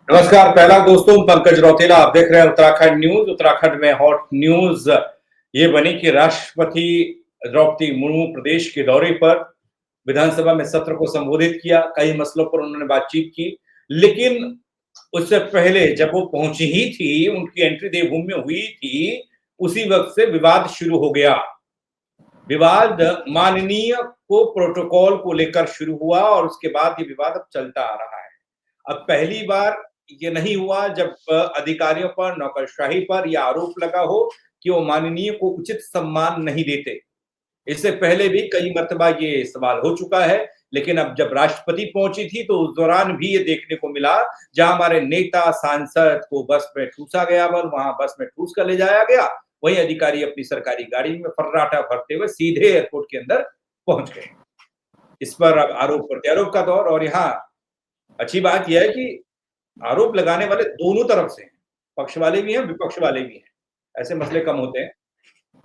नमस्कार। पहला दोस्तों, पंकज रौतेला, आप देख रहे हैं उत्तराखंड न्यूज। उत्तराखंड में हॉट न्यूज ये बनी कि राष्ट्रपति द्रौपदी मुर्मू प्रदेश के दौरे पर विधानसभा में सत्र को संबोधित किया। कई मसलों पर उन्होंने बातचीत की, लेकिन उससे पहले जब वो पहुंची ही थी, उनकी एंट्री देवभूमि में हुई थी, उसी वक्त से विवाद शुरू हो गया। विवाद माननीय को प्रोटोकॉल को लेकर शुरू हुआ और उसके बाद ये विवाद अब चलता आ रहा है। अब पहली बार ये नहीं हुआ जब अधिकारियों पर, नौकरशाही पर यह आरोप लगा हो कि वो माननीय को उचित सम्मान नहीं देते। इससे पहले भी कई मर्तबा ये सवाल हो चुका है, लेकिन अब जब राष्ट्रपति पहुंची थी तो उस दौरान भी ये देखने को मिला, जहां हमारे नेता सांसद को बस में ठूसा गया, वहां बस में ठूस कर ले जाया गया, वही अधिकारी अपनी सरकारी गाड़ी में फर्राटा भरते हुए सीधे एयरपोर्ट के अंदर पहुंच गए। इस पर अब आरोप प्रत्यारोप का दौर। और यहाँ अच्छी बात यह है कि आरोप लगाने वाले दोनों तरफ से हैं, पक्ष वाले भी हैं, विपक्ष वाले भी हैं। ऐसे मसले कम होते हैं।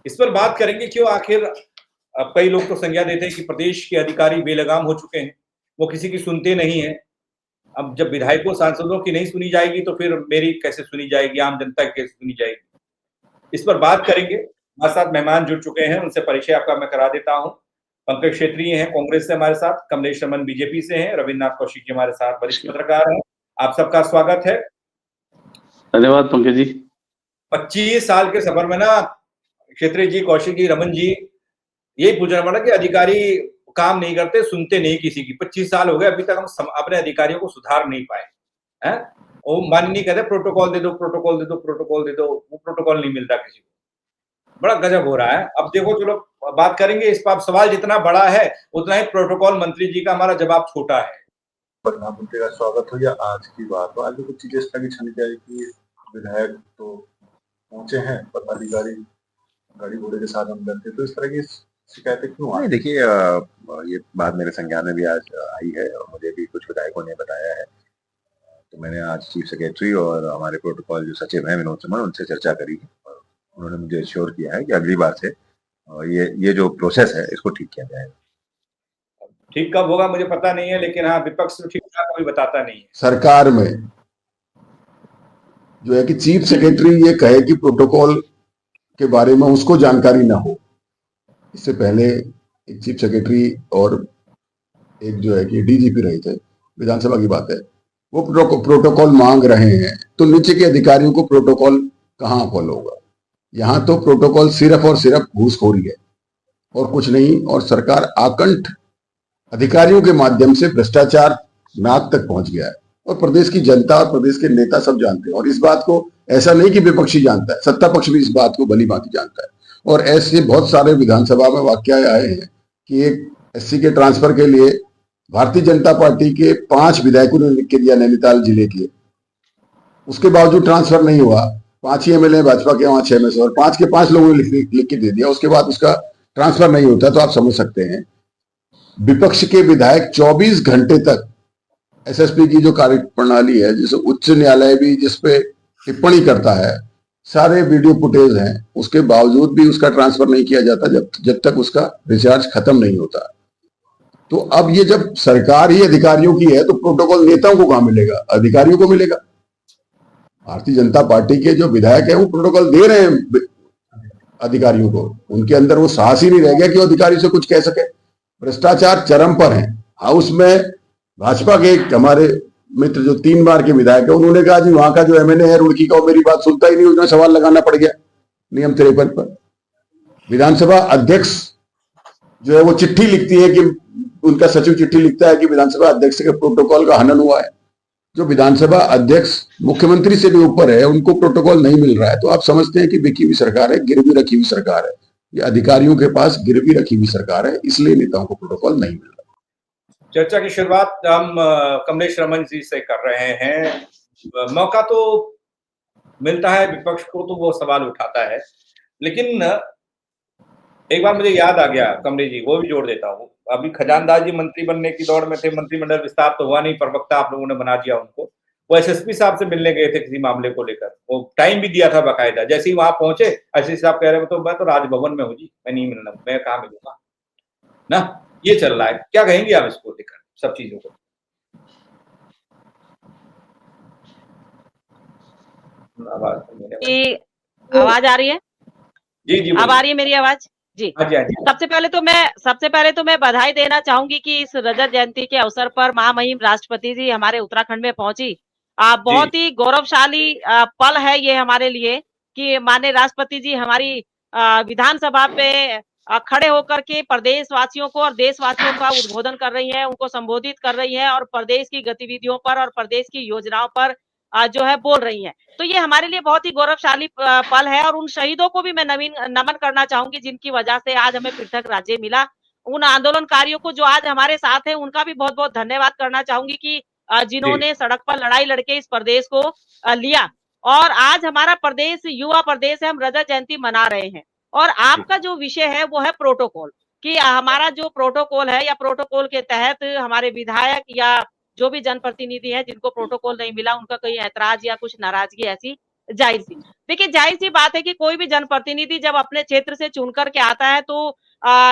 इस पर बात करेंगे क्यों आखिर अब कई लोग तो संज्ञा देते हैं कि प्रदेश के अधिकारी बेलगाम हो चुके हैं, वो किसी की सुनते नहीं हैं। अब जब विधायकों, सांसदों की नहीं सुनी जाएगी तो फिर मेरी कैसे सुनी जाएगी, आम जनता की कैसे सुनी जाएगी? इस पर बात करेंगे। हमारे साथ मेहमान जुड़ चुके हैं, उनसे परिचय आपका मैं करा देता हूँ। पंकज क्षेत्रीय हैं कांग्रेस से हमारे साथ, कमलेश रमन बीजेपी से हैं, रविन्द्रनाथ कौशिक जी हमारे साथ वरिष्ठ पत्रकार हैं। आप सबका स्वागत है। धन्यवाद पंकज जी। 25 साल के सफर में ना क्षेत्रीय जी, कौशिक जी, रमन जी, यही पूछना पड़ा कि अधिकारी काम नहीं करते, सुनते नहीं किसी की। 25 साल हो गए, अभी तक हम अपने अधिकारियों को सुधार नहीं पाए हैं। वो माननीय कहते प्रोटोकॉल दे दो, प्रोटोकॉल दे दो, प्रोटोकॉल दे दो, वो प्रोटोकॉल नहीं मिलता किसी को। बड़ा गजब हो रहा है। अब देखो, चलो बात करेंगे इस पर। सवाल जितना बड़ा है उतना ही प्रोटोकॉल मंत्री जी का हमारा जवाब छोटा है। प्रधानमंत्री का स्वागत हो या आज की बात हो, आज भी कुछ चीजें इस तरह की छनी जाए कि विधायक तो पहुंचे हैं पर अधिकारी गाड़ी घोड़े के साथ अंदर थे, तो इस तरह की शिकायतें क्यों आई? देखिए, ये बात मेरे संज्ञान में भी आज आई है और मुझे भी कुछ विधायकों ने बताया है। तो मैंने आज चीफ सेक्रेटरी और हमारे प्रोटोकॉल जो सचिव हैं विनोद सुमन, उनसे चर्चा करी और उन्होंने मुझे श्योर किया है कि अगली बार से ये जो प्रोसेस है इसको ठीक किया जाएगा। ठीक कब होगा मुझे पता नहीं है, लेकिन हाँ, विपक्ष तो ठीक ठाक कोई बताता नहीं है। सरकार में जो है कि चीफ सेक्रेटरी ये कहे कि प्रोटोकॉल के बारे में उसको जानकारी ना हो। इससे पहले एक चीफ सेक्रेटरी और एक जो है कि डीजीपी रहे थे, विधानसभा की बात है, वो प्रोटोकॉल मांग रहे हैं, तो नीचे के अधिकारियों को प्रोटोकॉल कहाँ फॉलो होगा? यहाँ तो प्रोटोकॉल सिर्फ और सिर्फ घूसखोरी है और कुछ नहीं। और सरकार आकंठ अधिकारियों के माध्यम से भ्रष्टाचार नाक तक पहुंच गया है और प्रदेश की जनता और प्रदेश के नेता सब जानते हैं। और इस बात को ऐसा नहीं कि विपक्षी जानता है, सत्ता पक्ष भी इस बात को भली भांति जानता है। और ऐसे बहुत सारे विधानसभा में वाकया आए हैं कि एक एससी के ट्रांसफर के लिए भारतीय जनता पार्टी के 5 विधायकों ने लिख के दिया नैनीताल जिले के, उसके बावजूद ट्रांसफर नहीं हुआ। 5 ही एमएलए भाजपा के, वहां 6 में से, और 5 के 5 लोगों ने लिख के दे दिया, उसके बाद उसका ट्रांसफर नहीं होता। तो आप समझ सकते हैं विपक्ष के विधायक 24 घंटे तक एसएसपी की जो कार्य प्रणाली है, जिसे उच्च न्यायालय भी जिसपे टिप्पणी करता है, सारे वीडियो फुटेज हैं, उसके बावजूद भी उसका ट्रांसफर नहीं किया जाता जब तक उसका रिचार्ज खत्म नहीं होता। तो अब ये जब सरकार ही अधिकारियों की है तो प्रोटोकॉल नेताओं को कहां मिलेगा? अधिकारियों को मिलेगा। भारतीय जनता पार्टी के जो विधायक है वो प्रोटोकॉल दे रहे हैं अधिकारियों को, उनके अंदर वो साहस ही नहीं रह गया कि वो अधिकारी से कुछ कह सके। भ्रष्टाचार चरम पर है। हाउस में भाजपा के हमारे मित्र जो 3 बार के विधायक है, उन्होंने कहा जी वहां का जो एमएनए है रुड़की का, वो मेरी बात सुनता ही नहीं, उसमें सवाल लगाना पड़ गया नियम 53 पर। विधानसभा अध्यक्ष जो है वो चिट्ठी लिखती है कि उनका सचिव चिट्ठी लिखता है कि विधानसभा अध्यक्ष के प्रोटोकॉल का हनन हुआ है। जो विधानसभा अध्यक्ष मुख्यमंत्री से भी ऊपर है, उनको प्रोटोकॉल नहीं मिल रहा है। तो आप समझते हैं कि बिकी हुई सरकार है, गिरवी रखी हुई सरकार है। ये अधिकारियों के पास गिरवी रखी हुई सरकार है, इसलिए नेताओं को प्रोटोकॉल नहीं मिल रहा। चर्चा की शुरुआत हम कमलेश रमन जी से कर रहे हैं। मौका तो मिलता है विपक्ष को तो वो सवाल उठाता है, लेकिन एक बार मुझे याद आ गया कमलेश जी, वो भी जोड़ देता हूँ। अभी खजानदास जी मंत्री बनने की दौड़ में थे, मंत्रिमंडल विस्तार तो हुआ नहीं, प्रवक्ता आप लोगों ने बना दिया उनको। वो एसएसपी साहब से मिलने गए थे किसी मामले को लेकर, वो टाइम भी दिया था बाकायदा। जैसे ही वहां पहुंचे, एसएसपी साहब कह रहे तो मैं तो राजभवन में हूँ जी, मैं नहीं मिलना, मैं कहाँ मिलूंगा ना। ये चल रहा है, क्या कहेंगे आप इसको लेकर सब चीजों को? कि आवाज आ रही है? जी जी अब आ रही है मेरी आवाज? जी। हाँ जी हाँ जी। सबसे पहले तो मैं बधाई देना चाहूंगी कि इस रजत जयंती के अवसर पर महामहिम राष्ट्रपति जी हमारे उत्तराखंड में पहुंची। बहुत ही गौरवशाली पल है ये हमारे लिए कि माननीय राष्ट्रपति जी हमारी विधानसभा पे खड़े होकर के प्रदेशवासियों को और देशवासियों का उद्बोधन कर रही हैं, उनको संबोधित कर रही हैं और प्रदेश की गतिविधियों पर और प्रदेश की योजनाओं पर जो है बोल रही हैं। तो ये हमारे लिए बहुत ही गौरवशाली पल है और उन शहीदों को भी मैं नमन करना चाहूंगी जिनकी वजह से आज हमें पृथक राज्य मिला। उन आंदोलनकारियों को जो आज हमारे साथ हैं उनका भी बहुत-बहुत धन्यवाद करना चाहूंगी कि जिन्होंने सड़क पर लड़ाई लड़के इस प्रदेश को लिया और आज हमारा प्रदेश युवा प्रदेश है, हम रजत जयंती मना रहे हैं। और आपका जो विषय है वो है प्रोटोकॉल कि हमारा जो प्रोटोकॉल है या प्रोटोकॉल के तहत हमारे विधायक या जो भी जनप्रतिनिधि है जिनको प्रोटोकॉल नहीं मिला उनका कोई ऐतराज या कुछ नाराजगी ऐसी जाहिर सी। देखिए जाहिर सी बात है कि कोई भी जनप्रतिनिधि जब अपने क्षेत्र से चुन करके आता है तो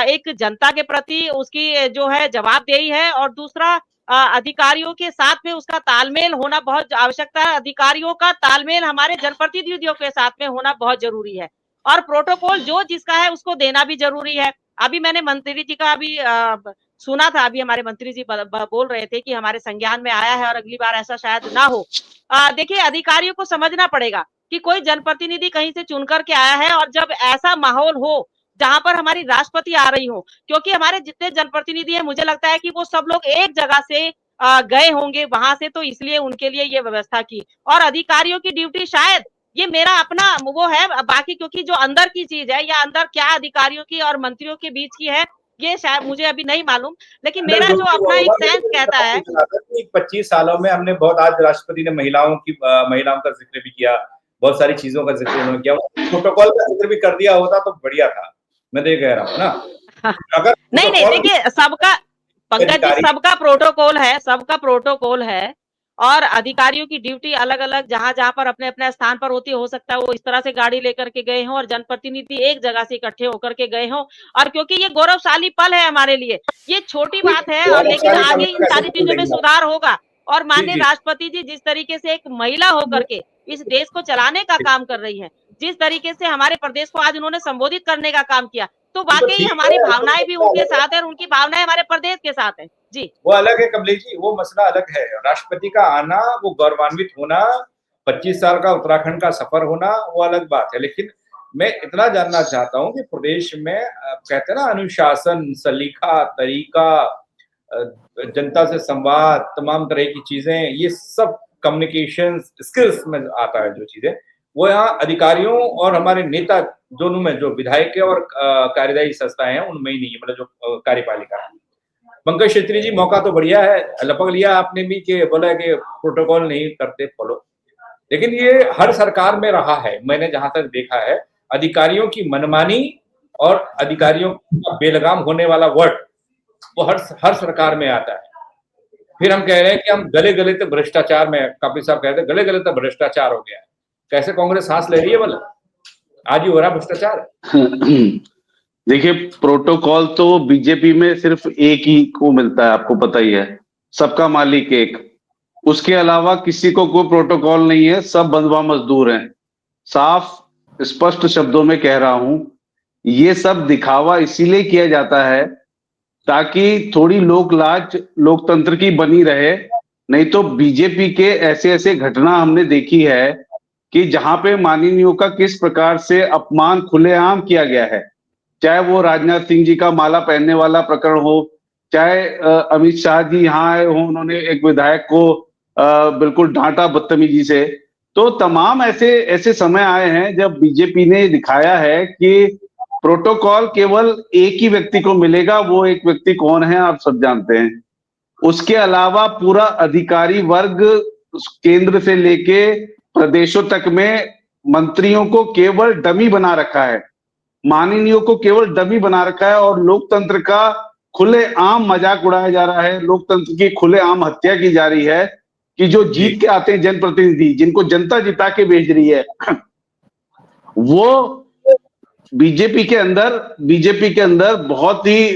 एक जनता के प्रति उसकी जो है जवाबदेही है और दूसरा अधिकारियों के साथ में उसका तालमेल होना बहुत आवश्यकता है। अधिकारियों का तालमेल हमारे जनप्रतिनिधियों के साथ में होना बहुत जरूरी है और प्रोटोकॉल जो जिसका है उसको देना भी जरूरी है। अभी मैंने मंत्री जी का अभी सुना था, अभी हमारे मंत्री जी बोल रहे थे कि हमारे संज्ञान में आया है और अगली बार ऐसा शायद ना हो। देखिए अधिकारियों को समझना पड़ेगा कि कोई जनप्रतिनिधि कहीं से चुन करके आया है और जब ऐसा माहौल हो जहां पर हमारी राष्ट्रपति आ रही हो, क्योंकि हमारे जितने जनप्रतिनिधि हैं मुझे लगता है कि वो सब लोग एक जगह से गए होंगे वहां से, तो इसलिए उनके लिए ये व्यवस्था की। और अधिकारियों की ड्यूटी शायद ये मेरा अपना वो है, बाकी क्योंकि जो अंदर की चीज है या अंदर क्या अधिकारियों की और मंत्रियों के बीच की है ये शायद मुझे अभी नहीं मालूम, लेकिन मेरा जो अपना एक सेंस कहता है 25 सालों में हमने बहुत, आज राष्ट्रपति ने महिलाओं का जिक्र भी किया, बहुत सारी चीजों का जिक्र उन्होंने किया, प्रोटोकॉल का जिक्र भी कर दिया होता तो बढ़िया था। मैं तो ये कह रहा हूँ ना, अगर नहीं देखिए सबका पंकज जी सबका प्रोटोकॉल है और अधिकारियों की ड्यूटी अलग अलग जहां पर अपने अपने स्थान पर होती हो सकता है वो इस तरह से गाड़ी लेकर के गए हों और जनप्रतिनिधि एक जगह से इकट्ठे होकर के गए हों। और क्योंकि ये गौरवशाली पल है हमारे लिए, ये छोटी बात है और लेकिन आगे इन सारी चीजों में सुधार होगा। और माननीय राष्ट्रपति जी जिस तरीके से एक महिला होकर के इस देश को चलाने का काम कर रही है, जिस तरीके से हमारे प्रदेश को आज उन्होंने संबोधित करने का काम किया, तो वाकई हमारी भावनाएं भी उनके साथ है और उनकी भावनाएं हमारे प्रदेश के साथ है। जी वो अलग है कमलेश जी, वो मसला अलग है। राष्ट्रपति का आना, वो गौरवान्वित होना, 25 साल का उत्तराखंड का सफर होना, वो अलग बात है। लेकिन मैं इतना जानना चाहता हूँ कि प्रदेश में कहते हैं ना अनुशासन, सलीका, तरीका, जनता से संवाद, तमाम तरह की चीजें, ये सब कम्युनिकेशन स्किल्स में आता है जो चीजें, वो यहाँ अधिकारियों और हमारे नेता दोनों में, जो विधायक और कार्यदायी संस्थाएं हैं उनमें ही नहीं है, मतलब जो कार्यपालिका है। पंकज क्षेत्री जी मौका तो बढ़िया है, लपक लिया आपने भी कि बोला कि प्रोटोकॉल नहीं करते फॉलो, लेकिन ये हर सरकार में रहा है। मैंने जहां तक देखा है अधिकारियों की मनमानी और अधिकारियों का बेलगाम होने वाला वर्ड वो हर सरकार में आता है। फिर हम कह रहे हैं कि हम गले गले तक भ्रष्टाचार में, काफी साहब कहते हैं गले गले तक भ्रष्टाचार हो गया है। कैसे कांग्रेस सांस ले रही है? बोला आज ही हो रहा भ्रष्टाचार। देखिए प्रोटोकॉल तो बीजेपी में सिर्फ एक ही को मिलता है, आपको पता ही है, सबका मालिक एक, उसके अलावा किसी को कोई प्रोटोकॉल नहीं है, सब बंधुआ मजदूर हैं। साफ स्पष्ट शब्दों में कह रहा हूं, ये सब दिखावा इसीलिए किया जाता है ताकि थोड़ी लोक लाज लोकतंत्र की बनी रहे। नहीं तो बीजेपी के ऐसे ऐसे घटना हमने देखी है कि जहां पे माननीयों का किस प्रकार से अपमान खुलेआम किया गया है, चाहे वो राजनाथ सिंह जी का माला पहनने वाला प्रकरण हो, चाहे अमित शाह जी यहाँ आए हो, उन्होंने एक विधायक को बिल्कुल डांटा बदतमीजी से। तो तमाम ऐसे समय आए हैं जब बीजेपी ने दिखाया है कि प्रोटोकॉल केवल एक ही व्यक्ति को मिलेगा, वो एक व्यक्ति कौन है आप सब जानते हैं। उसके अलावा पूरा अधिकारी वर्ग केंद्र से लेके प्रदेशों तक में मंत्रियों को केवल डमी बना रखा है, माननीयों को केवल डमी बना रखा है और लोकतंत्र का खुलेआम मजाक उड़ाया जा रहा है, लोकतंत्र की खुलेआम हत्या की जा रही है कि जो जीत के आते हैं जनप्रतिनिधि, जिनको जनता जिता के भेज रही है, वो बीजेपी के अंदर बहुत ही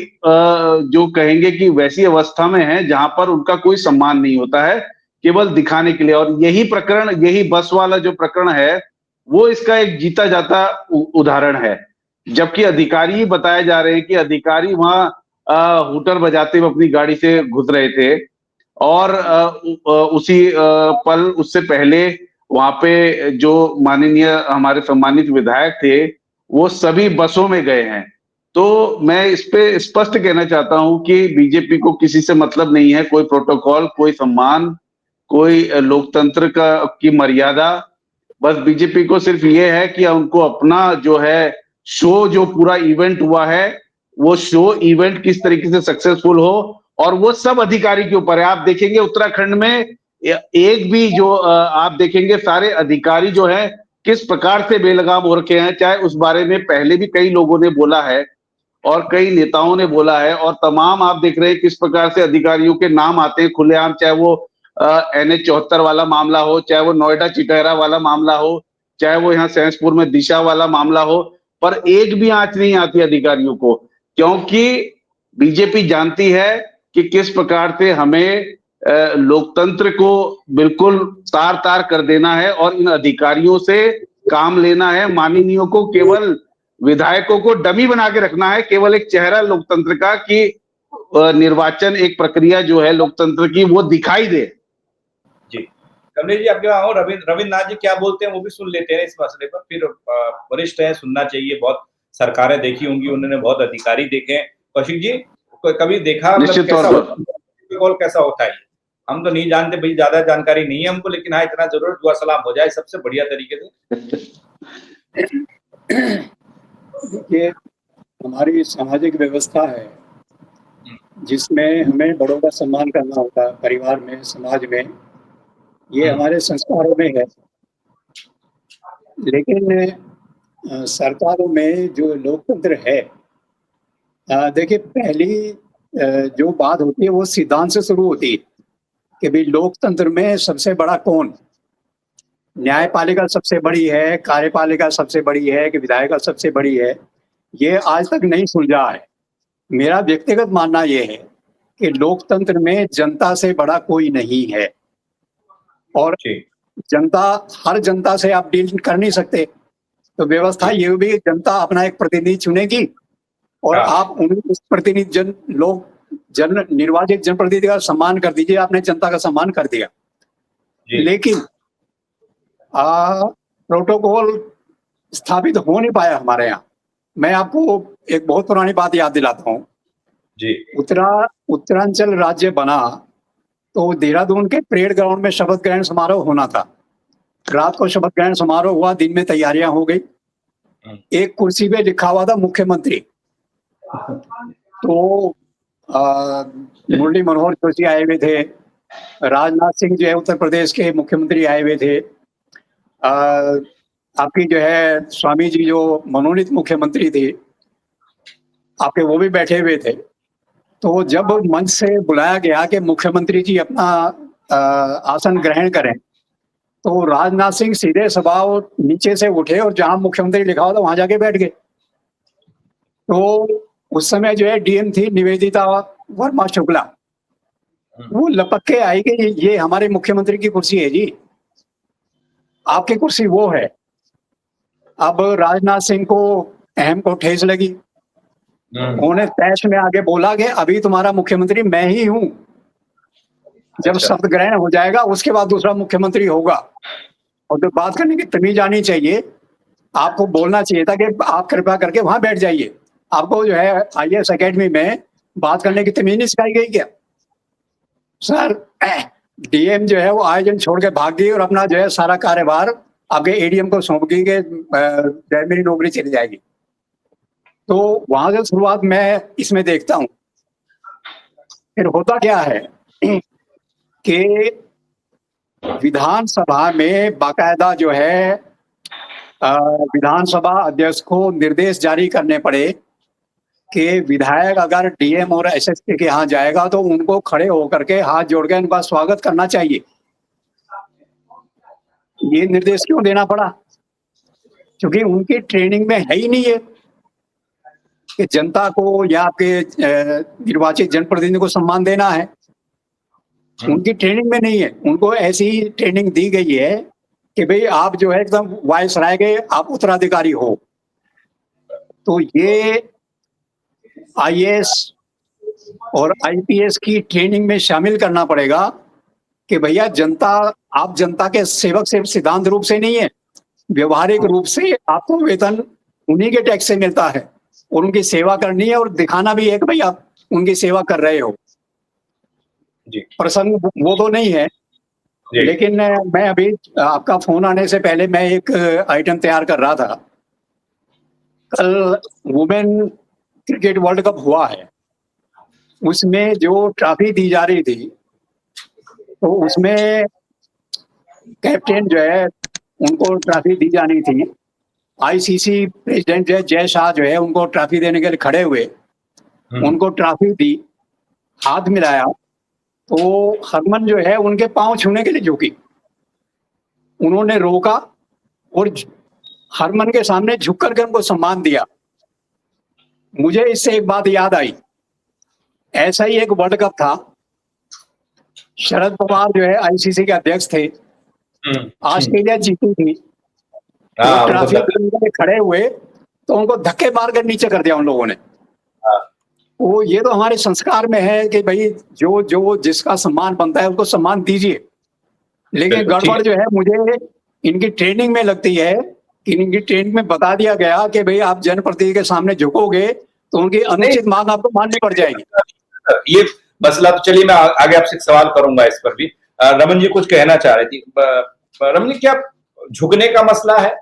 जो कहेंगे कि वैसी अवस्था में है जहां पर उनका कोई सम्मान नहीं होता है। केवल दिखाने के लिए। और यही प्रकरण, यही बस वाला जो प्रकरण है, वो इसका एक जीता जाता उदाहरण है। जबकि अधिकारी ही बताए जा रहे हैं कि अधिकारी वहां हूटर बजाते हुए अपनी गाड़ी से घुस रहे थे, और उसी पल, उससे पहले वहां पे जो माननीय हमारे सम्मानित विधायक थे, वो सभी बसों में गए हैं। तो मैं इस पे स्पष्ट कहना चाहता हूं कि बीजेपी को किसी से मतलब नहीं है, कोई प्रोटोकॉल, कोई सम्मान, कोई लोकतंत्र की मर्यादा। बस बीजेपी को सिर्फ ये है कि उनको अपना जो है शो, जो पूरा इवेंट हुआ है, वो शो इवेंट किस तरीके से सक्सेसफुल हो, और वो सब अधिकारी के ऊपर है। आप देखेंगे उत्तराखंड में एक भी जो आप देखेंगे सारे अधिकारी जो है किस प्रकार से बेलगाम हो रखे हैं। चाहे उस बारे में पहले भी कई लोगों ने बोला है और कई नेताओं ने बोला है, और तमाम आप देख रहे हैं किस प्रकार से अधिकारियों के नाम आते हैं खुलेआम, चाहे वो NH 74 वाला मामला हो, चाहे वो नोएडा चिटहरा वाला मामला हो, चाहे वो यहाँ सैंसपुर में दिशा वाला मामला हो, पर एक भी आंच नहीं आती अधिकारियों को, क्योंकि बीजेपी जानती है कि किस प्रकार से हमें लोकतंत्र को बिल्कुल तार तार कर देना है और इन अधिकारियों से काम लेना है। माननीयों को केवल विधायकों को डमी बना के रखना है, केवल एक चेहरा लोकतंत्र का, कि निर्वाचन एक प्रक्रिया जो है लोकतंत्र की वो दिखाई दे। जी, कमलेश जी आपके वहां रविंद्र नाथ जी क्या बोलते हैं वो भी सुन लेते हैं इस मसले पर, फिर वरिष्ठ है, सुनना चाहिए, बहुत सरकारें देखी होंगी उन्होंने, बहुत अधिकारी देखे हैं। कौशिक जी, कभी देखा निश्चित तौर पर प्रोटोकॉल कैसा होता है? हम तो नहीं जानते भाई, ज्यादा जानकारी नहीं है हमको, लेकिन हाँ इतना जरूर दुआ सलाम हो जाए सबसे बढ़िया तरीके से। देखिए, हमारी सामाजिक व्यवस्था है जिसमें हमें बड़ों का सम्मान करना होता है, परिवार में, समाज में, ये हमारे संस्कारों में है। लेकिन सरकारों में जो लोकतंत्र है, देखिए पहली जो बात होती है वो सिद्धांत से शुरू होती है कि भाई लोकतंत्र में सबसे बड़ा कौन, न्यायपालिका सबसे बड़ी है, कार्यपालिका सबसे बड़ी है कि विधायिका सबसे बड़ी है, ये आज तक नहीं सुलझा है। मेरा व्यक्तिगत मानना ये है कि लोकतंत्र में जनता से बड़ा कोई नहीं है, और जनता, हर जनता से आप डील कर नहीं सकते। तो व्यवस्था ये भी, जनता अपना एक प्रतिनिधि चुनेगी और आप उस प्रतिनिधि जन निर्वाचित जनप्रतिनिधि का सम्मान कर दीजिए, आपने जनता का सम्मान कर दिया। लेकिन प्रोटोकॉल स्थापित हो नहीं पाया हमारे यहाँ। मैं आपको एक बहुत पुरानी बात याद दिलाता हूँ जी। उत्तरांचल राज्य बना तो देहरादून के परेड ग्राउंड में शपथ ग्रहण समारोह होना था। रात को शपथ ग्रहण समारोह हुआ, दिन में तैयारियां हो गई। एक कुर्सी पे लिखा हुआ था मुख्यमंत्री, तो मुरली मनोहर जोशी आए हुए थे, राजनाथ सिंह जो है उत्तर प्रदेश के मुख्यमंत्री आए हुए थे, आपकी जो है स्वामी जी जो मनोनीत मुख्यमंत्री थे आपके, वो भी बैठे हुए थे। तो जब मंच से बुलाया गया कि मुख्यमंत्री जी अपना आसन ग्रहण करें, तो राजनाथ सिंह सीधे सभा नीचे से उठे और जहां मुख्यमंत्री लिखा हुआ था वहां जाके बैठ गए। तो उस समय जो है डीएम थी निवेदिता वर्मा शुक्ला, वो लपक के आई कि ये हमारे मुख्यमंत्री की कुर्सी है जी, आपकी कुर्सी वो है। अब राजनाथ सिंह को अहम को ठेस लगी, उन्होंने तैश में आगे बोला कि अभी तुम्हारा मुख्यमंत्री मैं ही हूं, जब शपथ ग्रहण हो जाएगा उसके बाद दूसरा मुख्यमंत्री होगा। और तो बात करने की तमीज आनी चाहिए, आपको बोलना चाहिए था कि आप कृपया करके वहां बैठ जाइए। आपको जो है IAS अकेडमी में बात करने की तमीज नहीं सिखाई गई क्या? सर डीएम जो है वो आयोजन छोड़ के भाग गई और अपना जो है सारा कार्यभार आपके ADM को सौंप गई कि मेरी नौकरी चली जाएगी। तो वहां से शुरुआत मैं इसमें देखता हूं। फिर होता क्या है कि विधानसभा में बाकायदा जो है विधानसभा अध्यक्ष को निर्देश जारी करने पड़े कि विधायक अगर DM और SSP के यहाँ जाएगा तो उनको खड़े होकर के हाथ जोड़ के उनका स्वागत करना चाहिए। ये निर्देश क्यों देना पड़ा? क्योंकि उनकी ट्रेनिंग में है ही नहीं है कि जनता को या आपके निर्वाचित जनप्रतिनिधि को सम्मान देना है। उनकी ट्रेनिंग में नहीं है। उनको ऐसी ट्रेनिंग दी गई है कि भाई आप जो है एकदम वायसराय के आप उत्तराधिकारी हो। तो ये आईएएस और आईपीएस की ट्रेनिंग में शामिल करना पड़ेगा कि भैया जनता, आप जनता के सेवक सिर्फ सिद्धांत रूप से नहीं है, व्यवहारिक रूप से आपको वेतन उन्हीं के टैक्स से मिलता है और उनकी सेवा करनी है और दिखाना भी है कि भाई आप उनकी सेवा कर रहे हो। जी प्रसंग वो तो नहीं है, जी लेकिन मैं अभी आपका फोन आने से पहले मैं एक आइटम तैयार कर रहा था। कल वुमेन क्रिकेट वर्ल्ड कप हुआ है, उसमें जो ट्रॉफी दी जा रही थी तो उसमें कैप्टन जो है उनको ट्रॉफी दी जानी थी। आईसीसी प्रेसिडेंट जो है जय शाह जो है उनको ट्रॉफी देने के लिए खड़े हुए, उनको ट्रॉफी दी, हाथ मिलाया तो हरमन जो है उनके पांव छूने के लिए झुकी। उन्होंने रोका और हरमन के सामने झुक करके उनको सम्मान दिया। मुझे इससे एक बात याद आई, ऐसा ही एक वर्ल्ड कप था, शरद पवार जो है आईसीसी के अध्यक्ष थे, ऑस्ट्रेलिया जीती थी, हाँ, वो उनको ट्रॉफी धक्का- देने के लिए खड़े हुए तो उनको धक्के मारकर नीचे कर दिया उन लोगों ने। हाँ। वो ये तो हमारे संस्कार में है कि भाई जो जो जिसका सम्मान बनता है उसको सम्मान दीजिए, लेकिन बिल्कुल, ठीक गड़बड़ जो है मुझे इनकी ट्रेनिंग में लगती है कि इनकी ट्रेनिंग में बता दिया गया कि भाई आप जनप्रतिनिधि के सामने झुकोगे तो उनकी अनुचित मांग आपको माननी पड़ जाएगी। ये मसला तो चलिए मैं आगे आपसे एक सवाल करूंगा इस पर भी। रमन जी कुछ कहना चाह रहे थी। रमन जी क्या झुकने का मसला है?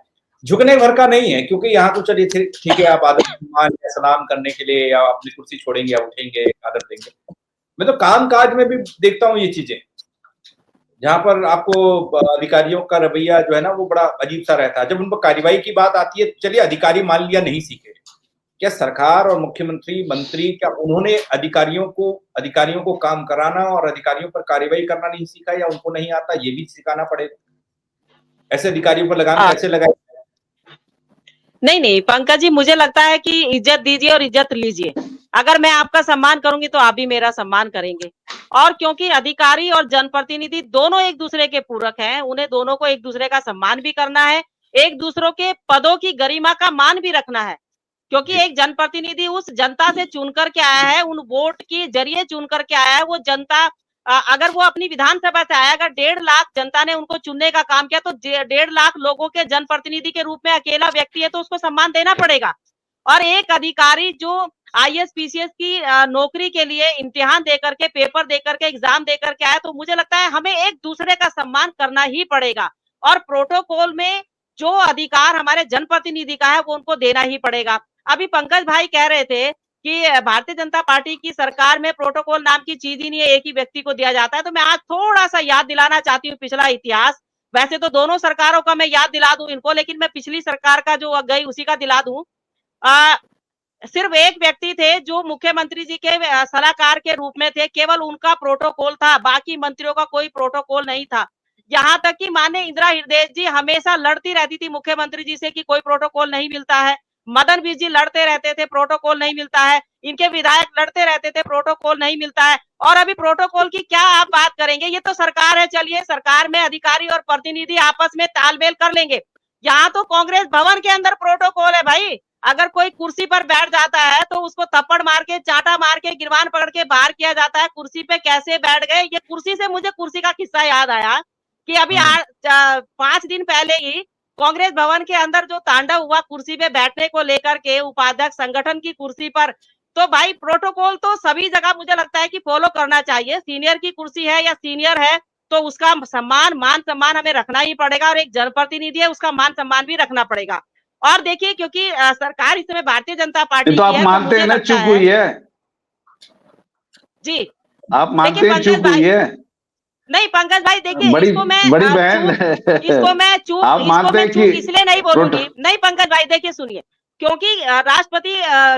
झुकने भर का नहीं है, क्योंकि यहाँ तो चलिए ठीक है, आप आदर सम्मान या सलाम करने के लिए या अपनी कुर्सी छोड़ेंगे या उठेंगे, आदर देंगे। मैं तो काम काज में भी देखता हूँ ये चीजें, जहां पर आपको अधिकारियों का रवैया जो है ना वो बड़ा अजीब सा रहता है। जब उन पर कार्रवाई की बात आती है, चलिए अधिकारी मान लिया नहीं सीखे, क्या सरकार और मुख्यमंत्री मंत्री क्या उन्होंने अधिकारियों को काम कराना और अधिकारियों पर कार्रवाई करना नहीं सीखा, या उनको नहीं आता ये भी सिखाना पड़ेगा? ऐसे अधिकारियों पर लगाम हाँ। कैसे लगाए? नहीं, नहीं, पंकज जी मुझे लगता है कि इज्जत दीजिए और इज्जत लीजिए। अगर मैं आपका सम्मान करूँगी तो आप भी मेरा सम्मान करेंगे। और क्योंकि अधिकारी और जनप्रतिनिधि दोनों एक-दूसरे के पूरक हैं, उन्हें दोनों को एक-दूसरे का सम्मान भी करना है, एक-दूसरों के पदों की गरिमा का मान भी रखना है। क्योंकि जी। एक जनप्रतिनिधि उस जनता से चुन कर के आया है, उन वोट के ज़रिए चुन कर के आया है, वो जनता अगर वो अपनी विधानसभा से आया, अगर 1.5 लाख जनता ने उनको चुनने का काम किया, तो 1.5 लाख लोगों के जनप्रतिनिधि के रूप में अकेला व्यक्ति है, तो उसको सम्मान देना पड़ेगा। और एक अधिकारी जो आईएएस, पीसीएस की नौकरी के लिए इम्तिहान दे करके, पेपर दे करके, एग्ज़ाम दे करके आया, तो मुझे लगता है हमें एक-दूसरे का सम्मान करना ही पड़ेगा। और प्रोटोकॉल में जो अधिकार हमारे जनप्रतिनिधि का है, वो उनको देना ही पड़ेगा। अभी पंकज भाई कह रहे थे कि भारतीय जनता पार्टी की सरकार में प्रोटोकॉल नाम की चीज ही नहीं है, एक ही व्यक्ति को दिया जाता है। तो मैं आज थोड़ा-सा याद दिलाना चाहती हूँ पिछला इतिहास। वैसे तो दोनों सरकारों का मैं याद दिला दूँ इनको, लेकिन मैं पिछली सरकार का जो गई उसी का दिला दूँ। अ, सिर्फ एक व्यक्ति थे जो मुख्यमंत्री जी के सलाहकार के रूप में थे, केवल उनका प्रोटोकॉल था, बाकी मंत्रियों का कोई प्रोटोकॉल नहीं था। यहाँ तक कि माननीय इंदिरा हृदयेश जी हमेशा लड़ती रहती थी मुख्यमंत्री जी से कि कोई प्रोटोकॉल नहीं मिलता है। मदन बीज जी लड़ते रहते थे, प्रोटोकॉल नहीं मिलता है। इनके विधायक लड़ते रहते थे, प्रोटोकॉल नहीं मिलता है। और अभी प्रोटोकॉल की क्या आप बात करेंगे? ये तो सरकार है, चलिए सरकार में अधिकारी और प्रतिनिधि आपस में तालमेल कर लेंगे। यहाँ तो कांग्रेस भवन के अंदर प्रोटोकॉल है भाई। अगर कोई कुर्सी पर बैठ जाता है तो उसको थप्पड़ मार के, चांटा मार के, गिरबान पकड़ के बाहर किया जाता है। कुर्सी पे कैसे बैठ गए? ये कुर्सी से मुझे कुर्सी का किस्सा याद आया कि अभी 5 दिन पहले ही कांग्रेस भवन के अंदर जो तांडव हुआ कुर्सी पे बैठने को लेकर के, उपाध्यक्ष संगठन की कुर्सी पर, तो भाई प्रोटोकॉल तो सभी जगह मुझे लगता है कि फॉलो करना चाहिए। सीनियर की कुर्सी है या सीनियर है तो उसका सम्मान, मान सम्मान हमें रखना ही पड़ेगा, और एक जनप्रतिनिधि है उसका मान सम्मान भी रखना पड़ेगा। और देखिए क्योंकि सरकार इस समय भारतीय जनता ये पार्टी तो की आप है, तो मानते मुझे हैं ना लगता चूक हुई है, जी, आप मानते देखिए हैं चूक पंकज हुई भाई, है। नहीं पंकज भाई देखिए बड़ी इसको मैं बड़ी बहन आप मानते हैं कि चूक इसलिए नहीं बोलूंगी। नहीं पंकज भाई देखिए सुनिए, क्योंकि राष्ट्रपति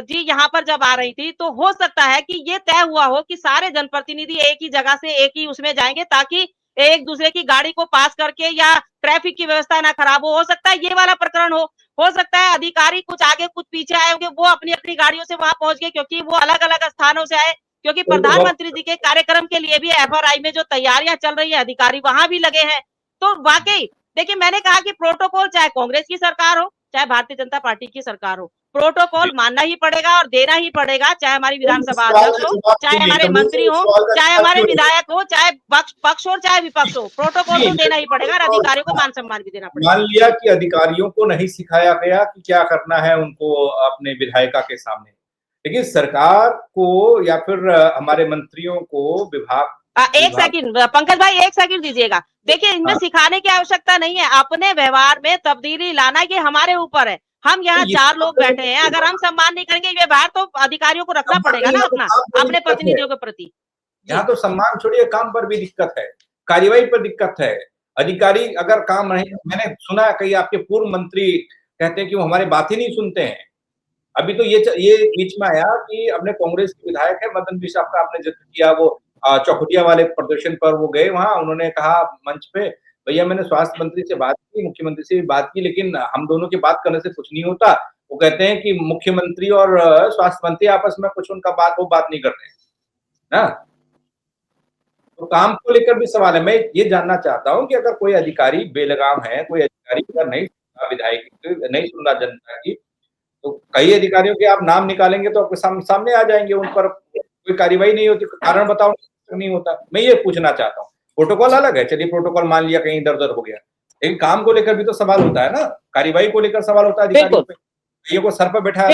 जी यहाँ पर जब आ रही थी तो हो सकता है कि ये तय हुआ हो कि सारे जनप्रतिनिधि एक ही जगह से एक ही उसमें जाएंगे, ताकि एक दूसरे की गाड़ी को पास करके या ट्रैफिक की व्यवस्था ना खराब हो सकता है ये वाला प्रकरण हो सकता है अधिकारी कुछ आगे कुछ पीछे आए होंगे, वो अपनी अपनी गाड़ियों से वहां पहुंच गए क्योंकि वो अलग अलग स्थानों से आए। क्योंकि तो प्रधानमंत्री जी के कार्यक्रम के लिए भी एफआरआई में जो तैयारियां चल रही है, अधिकारी वहां भी लगे हैं। तो वाकई देखिए, मैंने कहा कि प्रोटोकॉल चाहे कांग्रेस की सरकार हो, चाहे भारतीय जनता पार्टी की सरकार हो, प्रोटोकॉल मानना ही पड़ेगा और देना ही पड़ेगा, चाहे हमारी विधानसभा अध्यक्ष हो, चाहे हमारे मंत्री हो, चाहे हमारे विधायक हो, चाहे पक्ष हो चाहे विपक्ष हो, प्रोटोकॉल तो देना ही पड़ेगा और अधिकारियों को मान सम्मान भी देना पड़ेगा। मान लिया कि अधिकारियों को नहीं सिखाया गया कि क्या करना है उनको अपने विधायिका के सामने, लेकिन सरकार को या फिर हमारे मंत्रियों को विभाग एक सेकंड पंकज भाई, एक सेकंड दीजिएगा। देखिए, इनमें हाँ। सिखाने की आवश्यकता नहीं है, अपने व्यवहार में तब्दीली लाना ये हमारे ऊपर है। हम यहाँ ये 4 लोग बैठे हैं, अगर हम सम्मान नहीं करेंगे व्यवहार, तो अधिकारियों को रखना पड़ेगा ना अपना, अपने प्रतिनिधियों के प्रति। यहाँ तो सम्मान छोड़िए, काम पर भी दिक्कत है, कार्यवाही पर दिक्कत है। अधिकारी अगर काम नहीं, मैंने सुना कई आपके पूर्व मंत्री कहते हैं कि वो हमारी बात ही नहीं सुनते हैं। अभी तो ये बीच में आया कि अपने कांग्रेस के विधायक है मदन मिश्रा का आपने जिक्र किया, वो चौखुटिया वाले प्रदर्शन पर वो गए वहां, उन्होंने कहा मंच पे, भैया मैंने स्वास्थ्य मंत्री से बात की, मुख्यमंत्री से भी बात की, लेकिन हम दोनों की बात करने से कुछ नहीं होता। वो कहते हैं कि मुख्यमंत्री और स्वास्थ्य मंत्री आपस में कुछ उनका बात नहीं कर रहे हैं ना। तो काम को लेकर भी सवाल है। मैं ये जानना चाहता हूं कि अगर कोई अधिकारी बेलगाम है, कोई अधिकारी अगर नहीं सुन रहा विधायक नहीं सुन रहा जनता की, तो कई अधिकारियों के आप नाम निकालेंगे तो आपके सामने आ जाएंगे, उन पर कोई कार्यवाही नहीं होती, कारण बताओ नहीं होता। मैं ये पूछना चाहता हूँ, प्रोटोकॉल अलग है, चलिए प्रोटोकॉल मान लिया कहीं इधर उधर हो गया, लेकिन काम को लेकर भी तो सवाल होता है ना, कार्यवाही को लेकर सवाल होता है अधिकारियों पे, ये को सर पर बैठा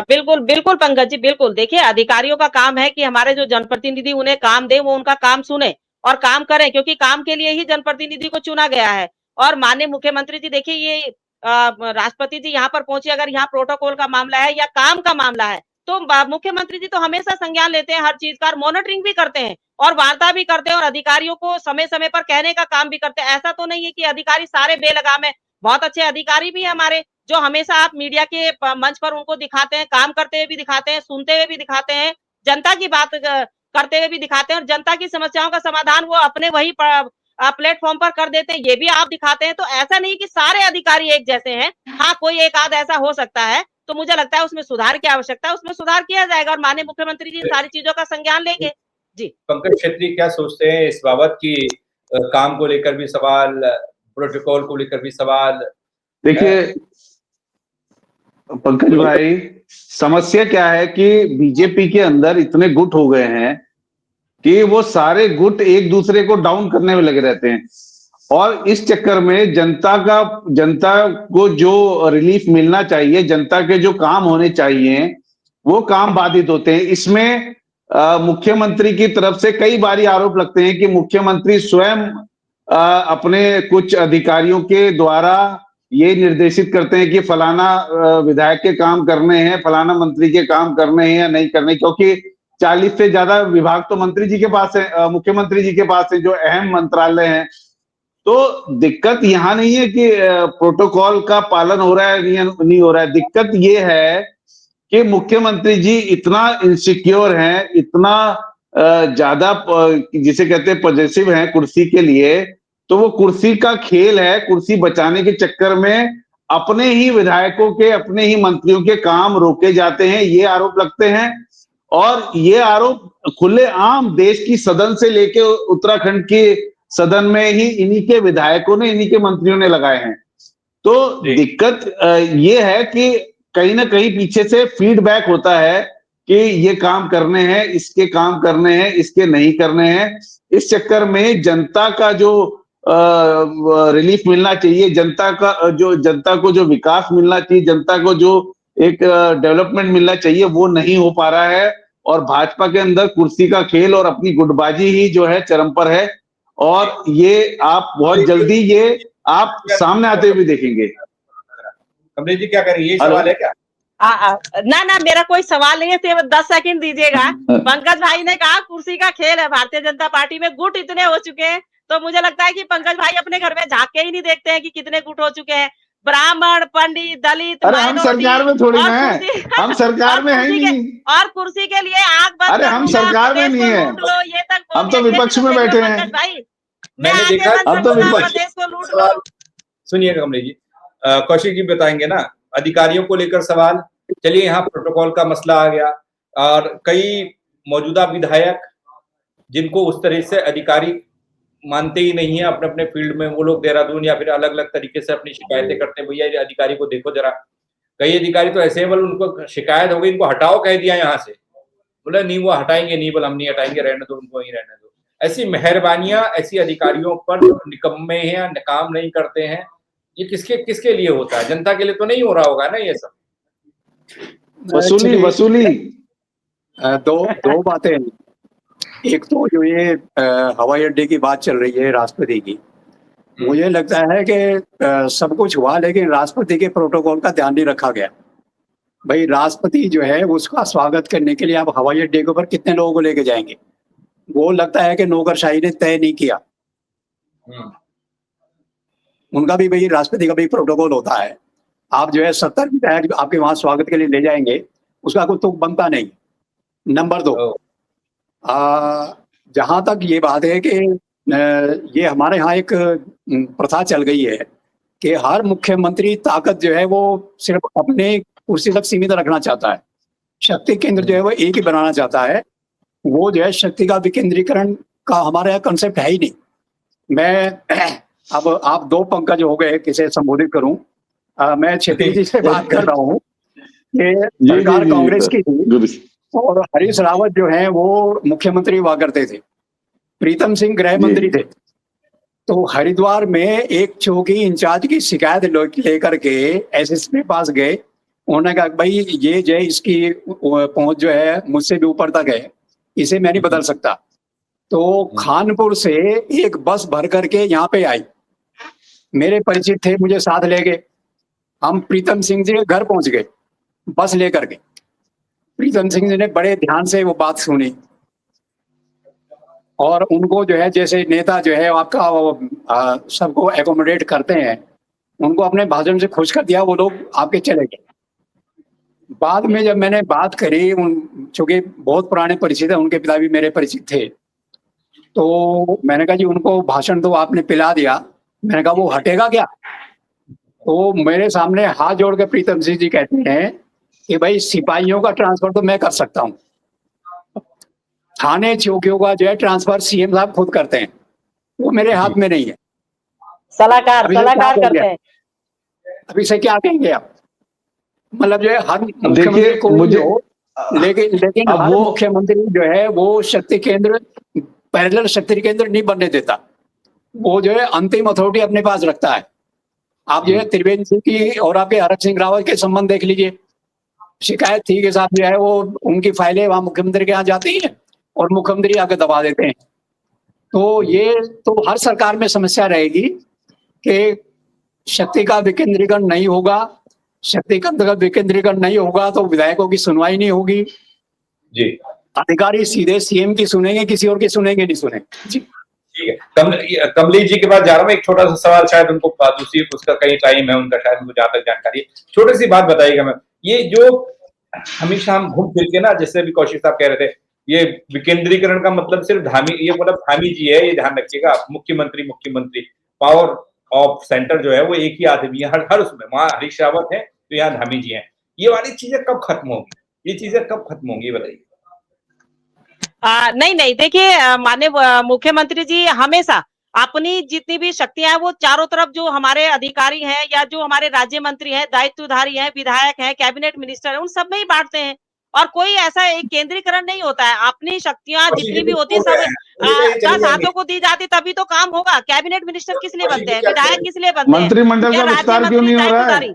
बिल्कुल पंकज जी, बिल्कुल। देखिए, अधिकारियों का काम है कि हमारे जो जनप्रतिनिधि उन्हें काम दे, वो उनका काम सुने और काम करें, क्योंकि काम के लिए ही जनप्रतिनिधि को चुना गया है। और माननीय मुख्यमंत्री जी, देखिए ये राष्ट्रपति जी यहाँ पर पहुंचे, अगर यहाँ प्रोटोकॉल का मामला है या काम का मामला है, तो मुख्यमंत्री जी तो हमेशा संज्ञान लेते हैं हर चीज का, मॉनिटरिंग भी करते हैं और वार्ता भी करते हैं और अधिकारियों को समय समय पर कहने का काम भी करते हैं। ऐसा तो नहीं है कि अधिकारी सारे बेलगाम है, बहुत अच्छे अधिकारी भी है हमारे, जो हमेशा आप मीडिया के मंच पर उनको दिखाते हैं, काम करते हुए भी दिखाते हैं, सुनते हुए भी दिखाते हैं, जनता की बात करते हुए भी दिखाते हैं और जनता की समस्याओं का समाधान वो अपने वही प्लेटफॉर्म पर कर देते हैं, ये भी आप दिखाते हैं। तो ऐसा नहीं कि सारे अधिकारी एक जैसे हैं, हाँ कोई एक आध ऐसा हो सकता है, तो मुझे लगता है उसमें सुधार की आवश्यकता है, उसमें सुधार किया जाएगा और माननीय मुख्यमंत्री जी सारी चीजों का संज्ञान लेंगे। जी पंकज क्षेत्री क्या सोचते हैं इस बाबत की काम को लेकर भी सवाल, प्रोटोकॉल को लेकर भी सवाल? देखिए पंकज भाई, समस्या क्या है कि बीजेपी के अंदर इतने गुट हो गए हैं कि वो सारे गुट एक दूसरे को डाउन करने में लगे रहते हैं और इस चक्कर में जनता को जो रिलीफ मिलना चाहिए, जनता के जो काम होने चाहिए, वो काम बाधित होते हैं। इसमें मुख्यमंत्री की तरफ से कई बारी आरोप लगते हैं कि मुख्यमंत्री स्वयं अपने कुछ अधिकारियों के द्वारा ये निर्देशित करते हैं कि फलाना विधायक के काम करने हैं, फलाना मंत्री के काम करने हैं या नहीं करने, क्योंकि 40 से ज्यादा विभाग तो मंत्री जी के पास है, मुख्यमंत्री जी के पास है, जो अहम मंत्रालय हैं। तो दिक्कत यहाँ नहीं है कि प्रोटोकॉल का पालन हो रहा है नहीं हो रहा है, दिक्कत ये है कि मुख्यमंत्री जी इतना इनसिक्योर हैं, इतना ज्यादा जिसे कहते हैं पॉजिटिव हैं कुर्सी के लिए, तो वो कुर्सी का खेल है, कुर्सी बचाने के चक्कर में अपने ही विधायकों के, अपने ही मंत्रियों के काम रोके जाते हैं, ये आरोप लगते हैं। और ये आरोप खुलेआम देश की सदन से लेके उत्तराखंड के सदन में ही इन्हीं के विधायकों ने, इन्हीं के मंत्रियों ने लगाए हैं। तो दिक्कत ये है कि कहीं ना कहीं पीछे से फीडबैक होता है कि ये काम करने हैं, इसके काम करने हैं, इसके नहीं करने हैं। इस चक्कर में जनता का जो रिलीफ मिलना चाहिए, जनता को जो विकास मिलना चाहिए, जनता को जो एक डेवलपमेंट मिलना चाहिए, वो नहीं हो पा रहा है। और भाजपा के अंदर कुर्सी का खेल और अपनी गुटबाजी ही जो है चरम पर है, और ये आप बहुत जल्दी ये आप सामने आते हुए देखेंगे। कमलेश जी क्या करेंगे, ये सवाल है क्या? ना मेरा कोई सवाल नहीं है, सिर्फ 10 सेकंड दीजिएगा। पंकज भाई ने कहा कुर्सी का खेल है, भारतीय जनता पार्टी में गुट इतने हो चुके हैं, तो मुझे लगता है कि पंकज भाई अपने घर में झांक के ही नहीं देखते हैं कि कितने गुट हो चुके हैं, ब्राह्मण, पंडित, दलित, अरे हम सरकार में थोड़ी ना है, हम सरकार में है नहीं, और कुर्सी के लिए आग बंद, अरे हम सरकार में नहीं है, ये तक हम तो विपक्ष में बैठे हैं भाई। मैंने देखा हम तो प्रदेश को लूट लो। सुनिएगा कमलेश जी, कौशिक जी बताएंगे ना अधिकारियों को लेकर सवाल। चलिए यहाँ प्रोटोकॉल का मसला आ गया और कई मौजूदा विधायक जिनको उस तरह से अधिकारी मानते ही नहीं है अपने अपने फील्ड में, वो लोग देहरादून या फिर अलग अलग तरीके से अपनी शिकायतें करते हैं, भैया ये अधिकारी को देखो जरा। कई अधिकारी तो ऐसे हैं, बोले उनको शिकायत हो गई, इनको हटाओ कह दिया यहाँ से, बोला नहीं वो हटाएंगे नहीं, बोला हम नहीं हटाएंगे, रहने दो उनको, वहीं रहने दो। ऐसी मेहरबानियां ऐसी अधिकारियों पर जो निकम्मे हैं या काम नहीं करते हैं, ये किसके किसके लिए होता है? जनता के लिए तो नहीं हो रहा होगा ना ये सब। वसूली वसूली दो बातें हैं। एक तो जो ये हवाई अड्डे की बात चल रही है राष्ट्रपति की, मुझे लगता है कि सब कुछ हुआ लेकिन राष्ट्रपति के प्रोटोकॉल का ध्यान नहीं रखा गया। भाई राष्ट्रपति जो है उसका स्वागत करने के लिए आप हवाई अड्डे के ऊपर कितने लोगों को लेके जाएंगे? वो लगता है कि नौकरशाही ने तय नहीं किया। उनका भी भाई राष्ट्रपति का भी प्रोटोकॉल होता है। आप जो है 70 विधायक आपके वहां स्वागत के लिए ले जाएंगे, उसका कोई तुक बनता नहीं। नंबर 2, जहां तक ये बात है कि ये हमारे यहाँ एक प्रथा चल गई है कि हर मुख्यमंत्री ताकत जो है वो सिर्फ अपने कुर्सी तक सीमित रखना चाहता है, शक्ति केंद्र जो है वो एक ही बनाना चाहता है। वो जो है शक्ति का विकेंद्रीकरण का हमारे यहाँ कंसेप्ट है ही नहीं। मैं अब आप 2 पंकज हो गए, किसे संबोधित करूं? मैं छेत्री जी से बात कर रहा हूँ कि सरकार कांग्रेस की थी और हरीश रावत जो है वो मुख्यमंत्री हुआ करते थे, प्रीतम सिंह गृह मंत्री थे। तो हरिद्वार में एक चौकी इंचार्ज की शिकायत लेकर के एसएसपी के पास गए। उन्होंने कहा भाई ये जो है इसकी पहुंच जो है मुझसे भी ऊपर तक है, इसे मैं नहीं बदल सकता। तो खानपुर से एक बस भर करके यहाँ पे आई, मेरे परिचित थे, मुझे साथ ले गए। हम प्रीतम सिंह जी के घर पहुंच गए बस लेकर के। प्रीतम सिंह जी ने बड़े ध्यान से वो बात सुनी और उनको जो है जैसे नेता जो है आपका सबको एकोमोडेट करते हैं, उनको अपने भाषण से खुश कर दिया, वो लोग आपके चले गए। बाद में जब मैंने बात करी, चूंकि बहुत पुराने परिचित है, उनके पिता भी मेरे परिचित थे, तो मैंने कहा जी उनको भाषण तो आपने पिला दिया, मैंने कहा वो हटेगा क्या? तो मेरे सामने हाथ जोड़ के प्रीतम सिंह जी कहते हैं कि भाई सिपाहियों का ट्रांसफर तो मैं कर सकता हूँ, थाने चौकियों का जो है ट्रांसफर सीएम साहब खुद करते हैं, वो मेरे हाथ में नहीं है। सलाहकार करते हैं। अभी से क्या कहेंगे आप? मतलब जो है हर देखिए मुझे लेकिन हर मुख्यमंत्री जो है वो शक्ति केंद्र, पैरेलल शक्ति केंद्र नहीं बनने देता। वो जो है अंतिम अथॉरिटी अपने पास रखता है। आप जो है त्रिवेंद्र सिंह की और आपके हरक सिंह रावत के संबंध देख लीजिए। शिकायत थी के साथ जो है वो उनकी फाइलें वहां मुख्यमंत्री के यहाँ जाती हैं और मुख्यमंत्री आके दबा देते हैं। तो ये तो हर सरकार में समस्या रहेगी कि शक्ति का विकेंद्रीकरण नहीं होगा। शक्ति का विकेंद्रीकरण नहीं होगा तो विधायकों की सुनवाई नहीं होगी जी। अधिकारी सीधे सीएम की सुनेंगे, किसी और की सुनेंगे नहीं सुनेंगे जी। ठीक है, कमलेश जी के पास जा रहा हूँ। एक छोटा सा सवाल, शायद उनको दूसरी उसका कहीं टाइम है उनका, शायद उनको जहां तक जानकारी है, छोटी सी बात बताइएगा मैम। ये जो हमेशा हम घूम फिर के ना, जैसे भी कौशिक साहब कह रहे थे, ये विकेंद्रीकरण का मतलब सिर्फ धामी, ये मतलब धामी जी है, ये ध्यान रखिएगा। मुख्यमंत्री पावर ऑफ सेंटर जो है वो एक ही आदमी है हर उसमें। वहां हरीश रावत है तो यहाँ धामी जी हैं। ये वाली चीजें कब खत्म होंगी? ये चीजें कब खत्म होंगी बताइए। नहीं देखिए, माननीय मुख्यमंत्री जी हमेशा अपनी जितनी भी शक्तियां हैं वो चारों तरफ जो हमारे अधिकारी हैं या जो हमारे राज्य मंत्री हैं, दायित्वधारी हैं, विधायक हैं, कैबिनेट मिनिस्टर हैं, उन सब में ही बांटते हैं। और कोई ऐसा एक केंद्रीकरण नहीं होता है। अपनी शक्तियां जितनी भी होती है सब 10 हाथों को दी जाती, तभी तो काम होगा। कैबिनेट मिनिस्टर किस लिए बनते हैं? विधायक किस लिए बनते हैं? मंत्रिमंडल का विस्तार क्यों नहीं हो रहा है?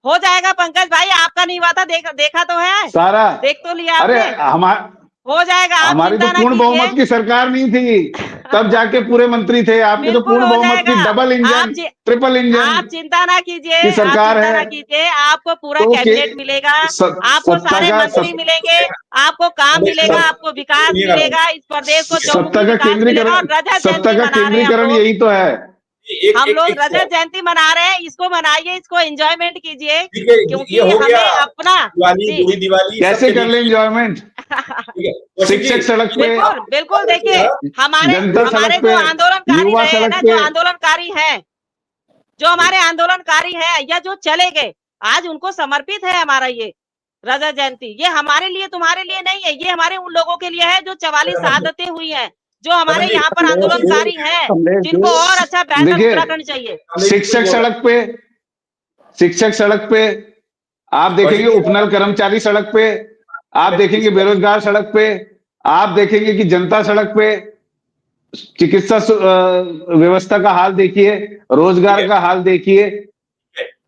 हो जाएगा पंकज भाई, आपका नहीं हुआ था, देखा तो है, सारा देख तो लिया अरे आपने। हो जाएगा, हमारी तो पूर्ण बहुमत की सरकार नहीं थी, तब जाके पूरे मंत्री थे। आपकी तो पूर्ण बहुमत की डबल इंजन, ट्रिपल इंजन, आप चिंता ना कीजिए, की सरकार है। आपको पूरा तो कैबिनेट मिलेगा, आपको सारे मंत्री मिलेंगे, आपको काम मिलेगा, आपको विकास मिलेगा, इस प्रदेश को सत्ता का केंद्रीकरण यही तो है। हम लोग रजत जयंती मना रहे हैं, इसको मनाइए, इसको एंजॉयमेंट कीजिए, क्योंकि हमें अपना दिवाली कैसे कर ले एंजॉयमेंट? शिक्षक सड़क पे, बिल्कुल देखिए, हमारे जो आंदोलनकारी हैं, जो हमारे आंदोलनकारी हैं या जो चले गए, आज उनको समर्पित है हमारा ये रजत जयंती, ये हमारे लिए तुम्हारे लिए नहीं है, ये हमारे उन लोगों के लिए है जो 44 शहादतें हुई हैं, जो हमारे रमन जी, यहाँ पर आंदोलनकारी हैं, कमलेश जिनको जी, और अच्छा बेहतर देखिए, उत्तराखंड चाहिए। शिक्षक सड़क पे आप देखेंगे, उपनल कर्मचारी सड़क पे आप देखेंगे, बेरोजगार सड़क पे आप देखेंगे कि जनता सड़क पे, चिकित्सा व्यवस्था का हाल देखिए, रोजगार का हाल देखिए,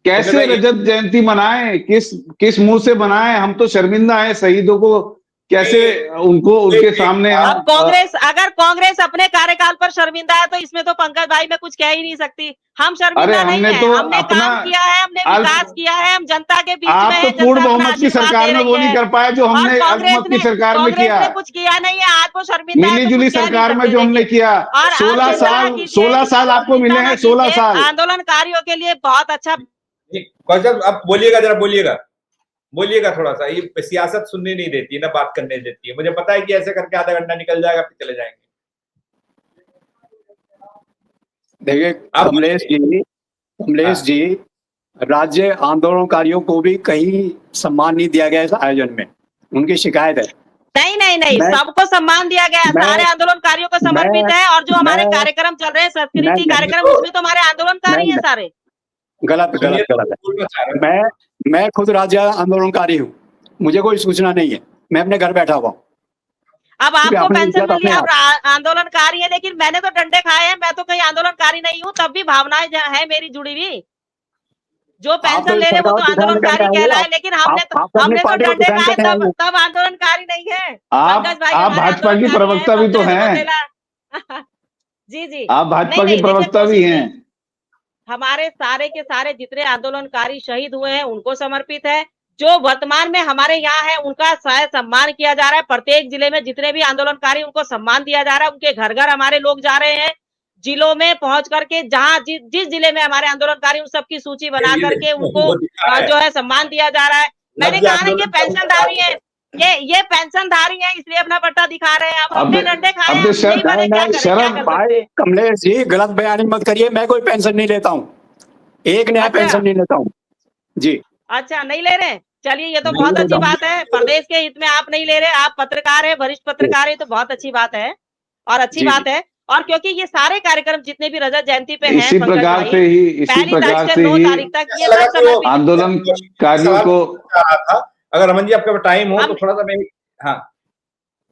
कैसे रजत जयंती मनाएं, किस मुंह से मनाएं? हम तो शर्मिंदा हैं शहीदों को कैसे उनको उनके सामने अब हम कांग्रेस, अगर कांग्रेस अपने कार्यकाल पर शर्मिंदा है तो इसमें तो पंकज भाई मैं कुछ कह ही नहीं सकती। हम अरे शर्मिंदा नहीं हमने है, तो हमने अपना काम किया है, हमने विकास किया है, हम जनता के बीच में आप है, तो पूर्ण जनता अपना बहुमत की आशीर्वाद सरकार दे में रही वो नहीं है। कर पाए जो और हमने अल्पमत की सरकार में कांग्रेस किया। ने कुछ किया नहीं है, आज वो शर्मिंदा है मिली तो जुली कुछ कह नहीं सरकार में सकते। जो हमने देखिए, किया, और आप 16 चिंता ना साल कीजिए, 16 साल आपको मिले चिंता ना हैं, 16 कीजिए, साल। आंदोलनकारियों के लिए बहुत अच्छा। कौन साहब आप बोलिएगा, जरा बोलिएगा थोड़ा सा, ये सियासत सुनने नहीं देती है ना, बात करने देती है। मुझे पता है कि ऐसे करके आधा घंटा निकल जाएगा फिर चले जाएंगे। देखिए आप कमलेश जी, राज्य आंदोलनकारियों को भी कहीं सम्मान नहीं दिया गया इस आयोजन में, उनकी शिकायत है। नहीं, मैं सबको सम्मान दिया गया है, मैं सारे आंदोलनकारियों को समर्पित मैं है। और जो हमारे मैं कार्यक्रम चल रहे हैं, मैं संस्कृति कार्यक्रम, उसमें तो हमारे आंदोलनकारी हैं मैं सारे। गलत सुनिए, गलत गलत बोलना चाह है। रहे हैं। मैं खुद राज्य आंदोलनकारी हूँ, मुझे कोई सूचना नहीं है, मैं अपने घर बैठा हुआ हूँ। अब आपको अपनी पेंशन इज्जत मिल रही अपने है, आप। आप आंदोलनकारी है, लेकिन मैंने तो डंडे खाए हैं, मैं तो कहीं आंदोलनकारी नहीं हूँ, तब भी भावनाएं है मेरी जुड़ी हुई। जो आप पेंशन तो ले रहे वो सरकार तो किसान करके आंदोलनकारी आए हुए, कहलाए, लेकिन आप तो अपनी हमने तो पार्टी को डंडे किसान खाए, करके आए हुए। तब आंदोलनकारी नहीं है। आप पंकज भाई आप हमारे भाजपा की आंदोलनकारी प्रवक्ता हैं, भी तो पंकज हैं, रोतेला। जी। आप भाजपा की नहीं, देखिए प्रवक्ता भी कोशिश हैं। हमारे सारे के सारे जितने आंदोलनकारी शहीद हुए हैं उनको समर्पित है। जो वर्तमान में हमारे यहाँ है उनका शायद सम्मान किया जा रहा है। प्रत्येक जिले में जितने भी आंदोलनकारी उनको सम्मान दिया जा रहा है। उनके घर घर हमारे लोग जा रहे हैं, जिलों में पहुंच करके जहां जिस जिले में हमारे आंदोलनकारी उन सबकी सूची बना करके उनको वो दिखा है, जो है सम्मान दिया जा रहा है। मैंने राज्य कहा ना ये आंदोलन का पेंशनधारी है, ये पेंशनधारी है, इसलिए अपना पट्टा दिखा रहे हैं। अब हमने डंडे खाए, अब हम नहीं बने, क्या करें, क्या शरद कर भाई सकते हैं। कमलेश जी, गलत बयानी मत करिए, मैं कोई पेंशन नहीं लेता हूँ, एक नया अच्छा पेंशन नहीं लेता हूँ जी। अच्छा, नहीं ले रहे? चलिए ये तो नहीं बहुत लेता अच्छी हूँ। बात है। प्रदेश के हित में आप नहीं ले रहे, आप पत्रकार हैं, वरिष्ठ पत्रकार हैं, तो बहुत अच्छी बात है और अच्छी जी बात है। और क्योंकि ये सारे कार्यक्रम जितने भी रजत जयंती पे हैं इसी पंकज प्रकार भाई, से ही इसी पहली तारीख प्रकार से से 9 ही तारीख तक ये लगा सब कि वो समर्पित। आंदोलनकारियों को चाह रहा था। अगर रमन जी आपका टाइम हो तो हम थोड़ा सा मैं, हाँ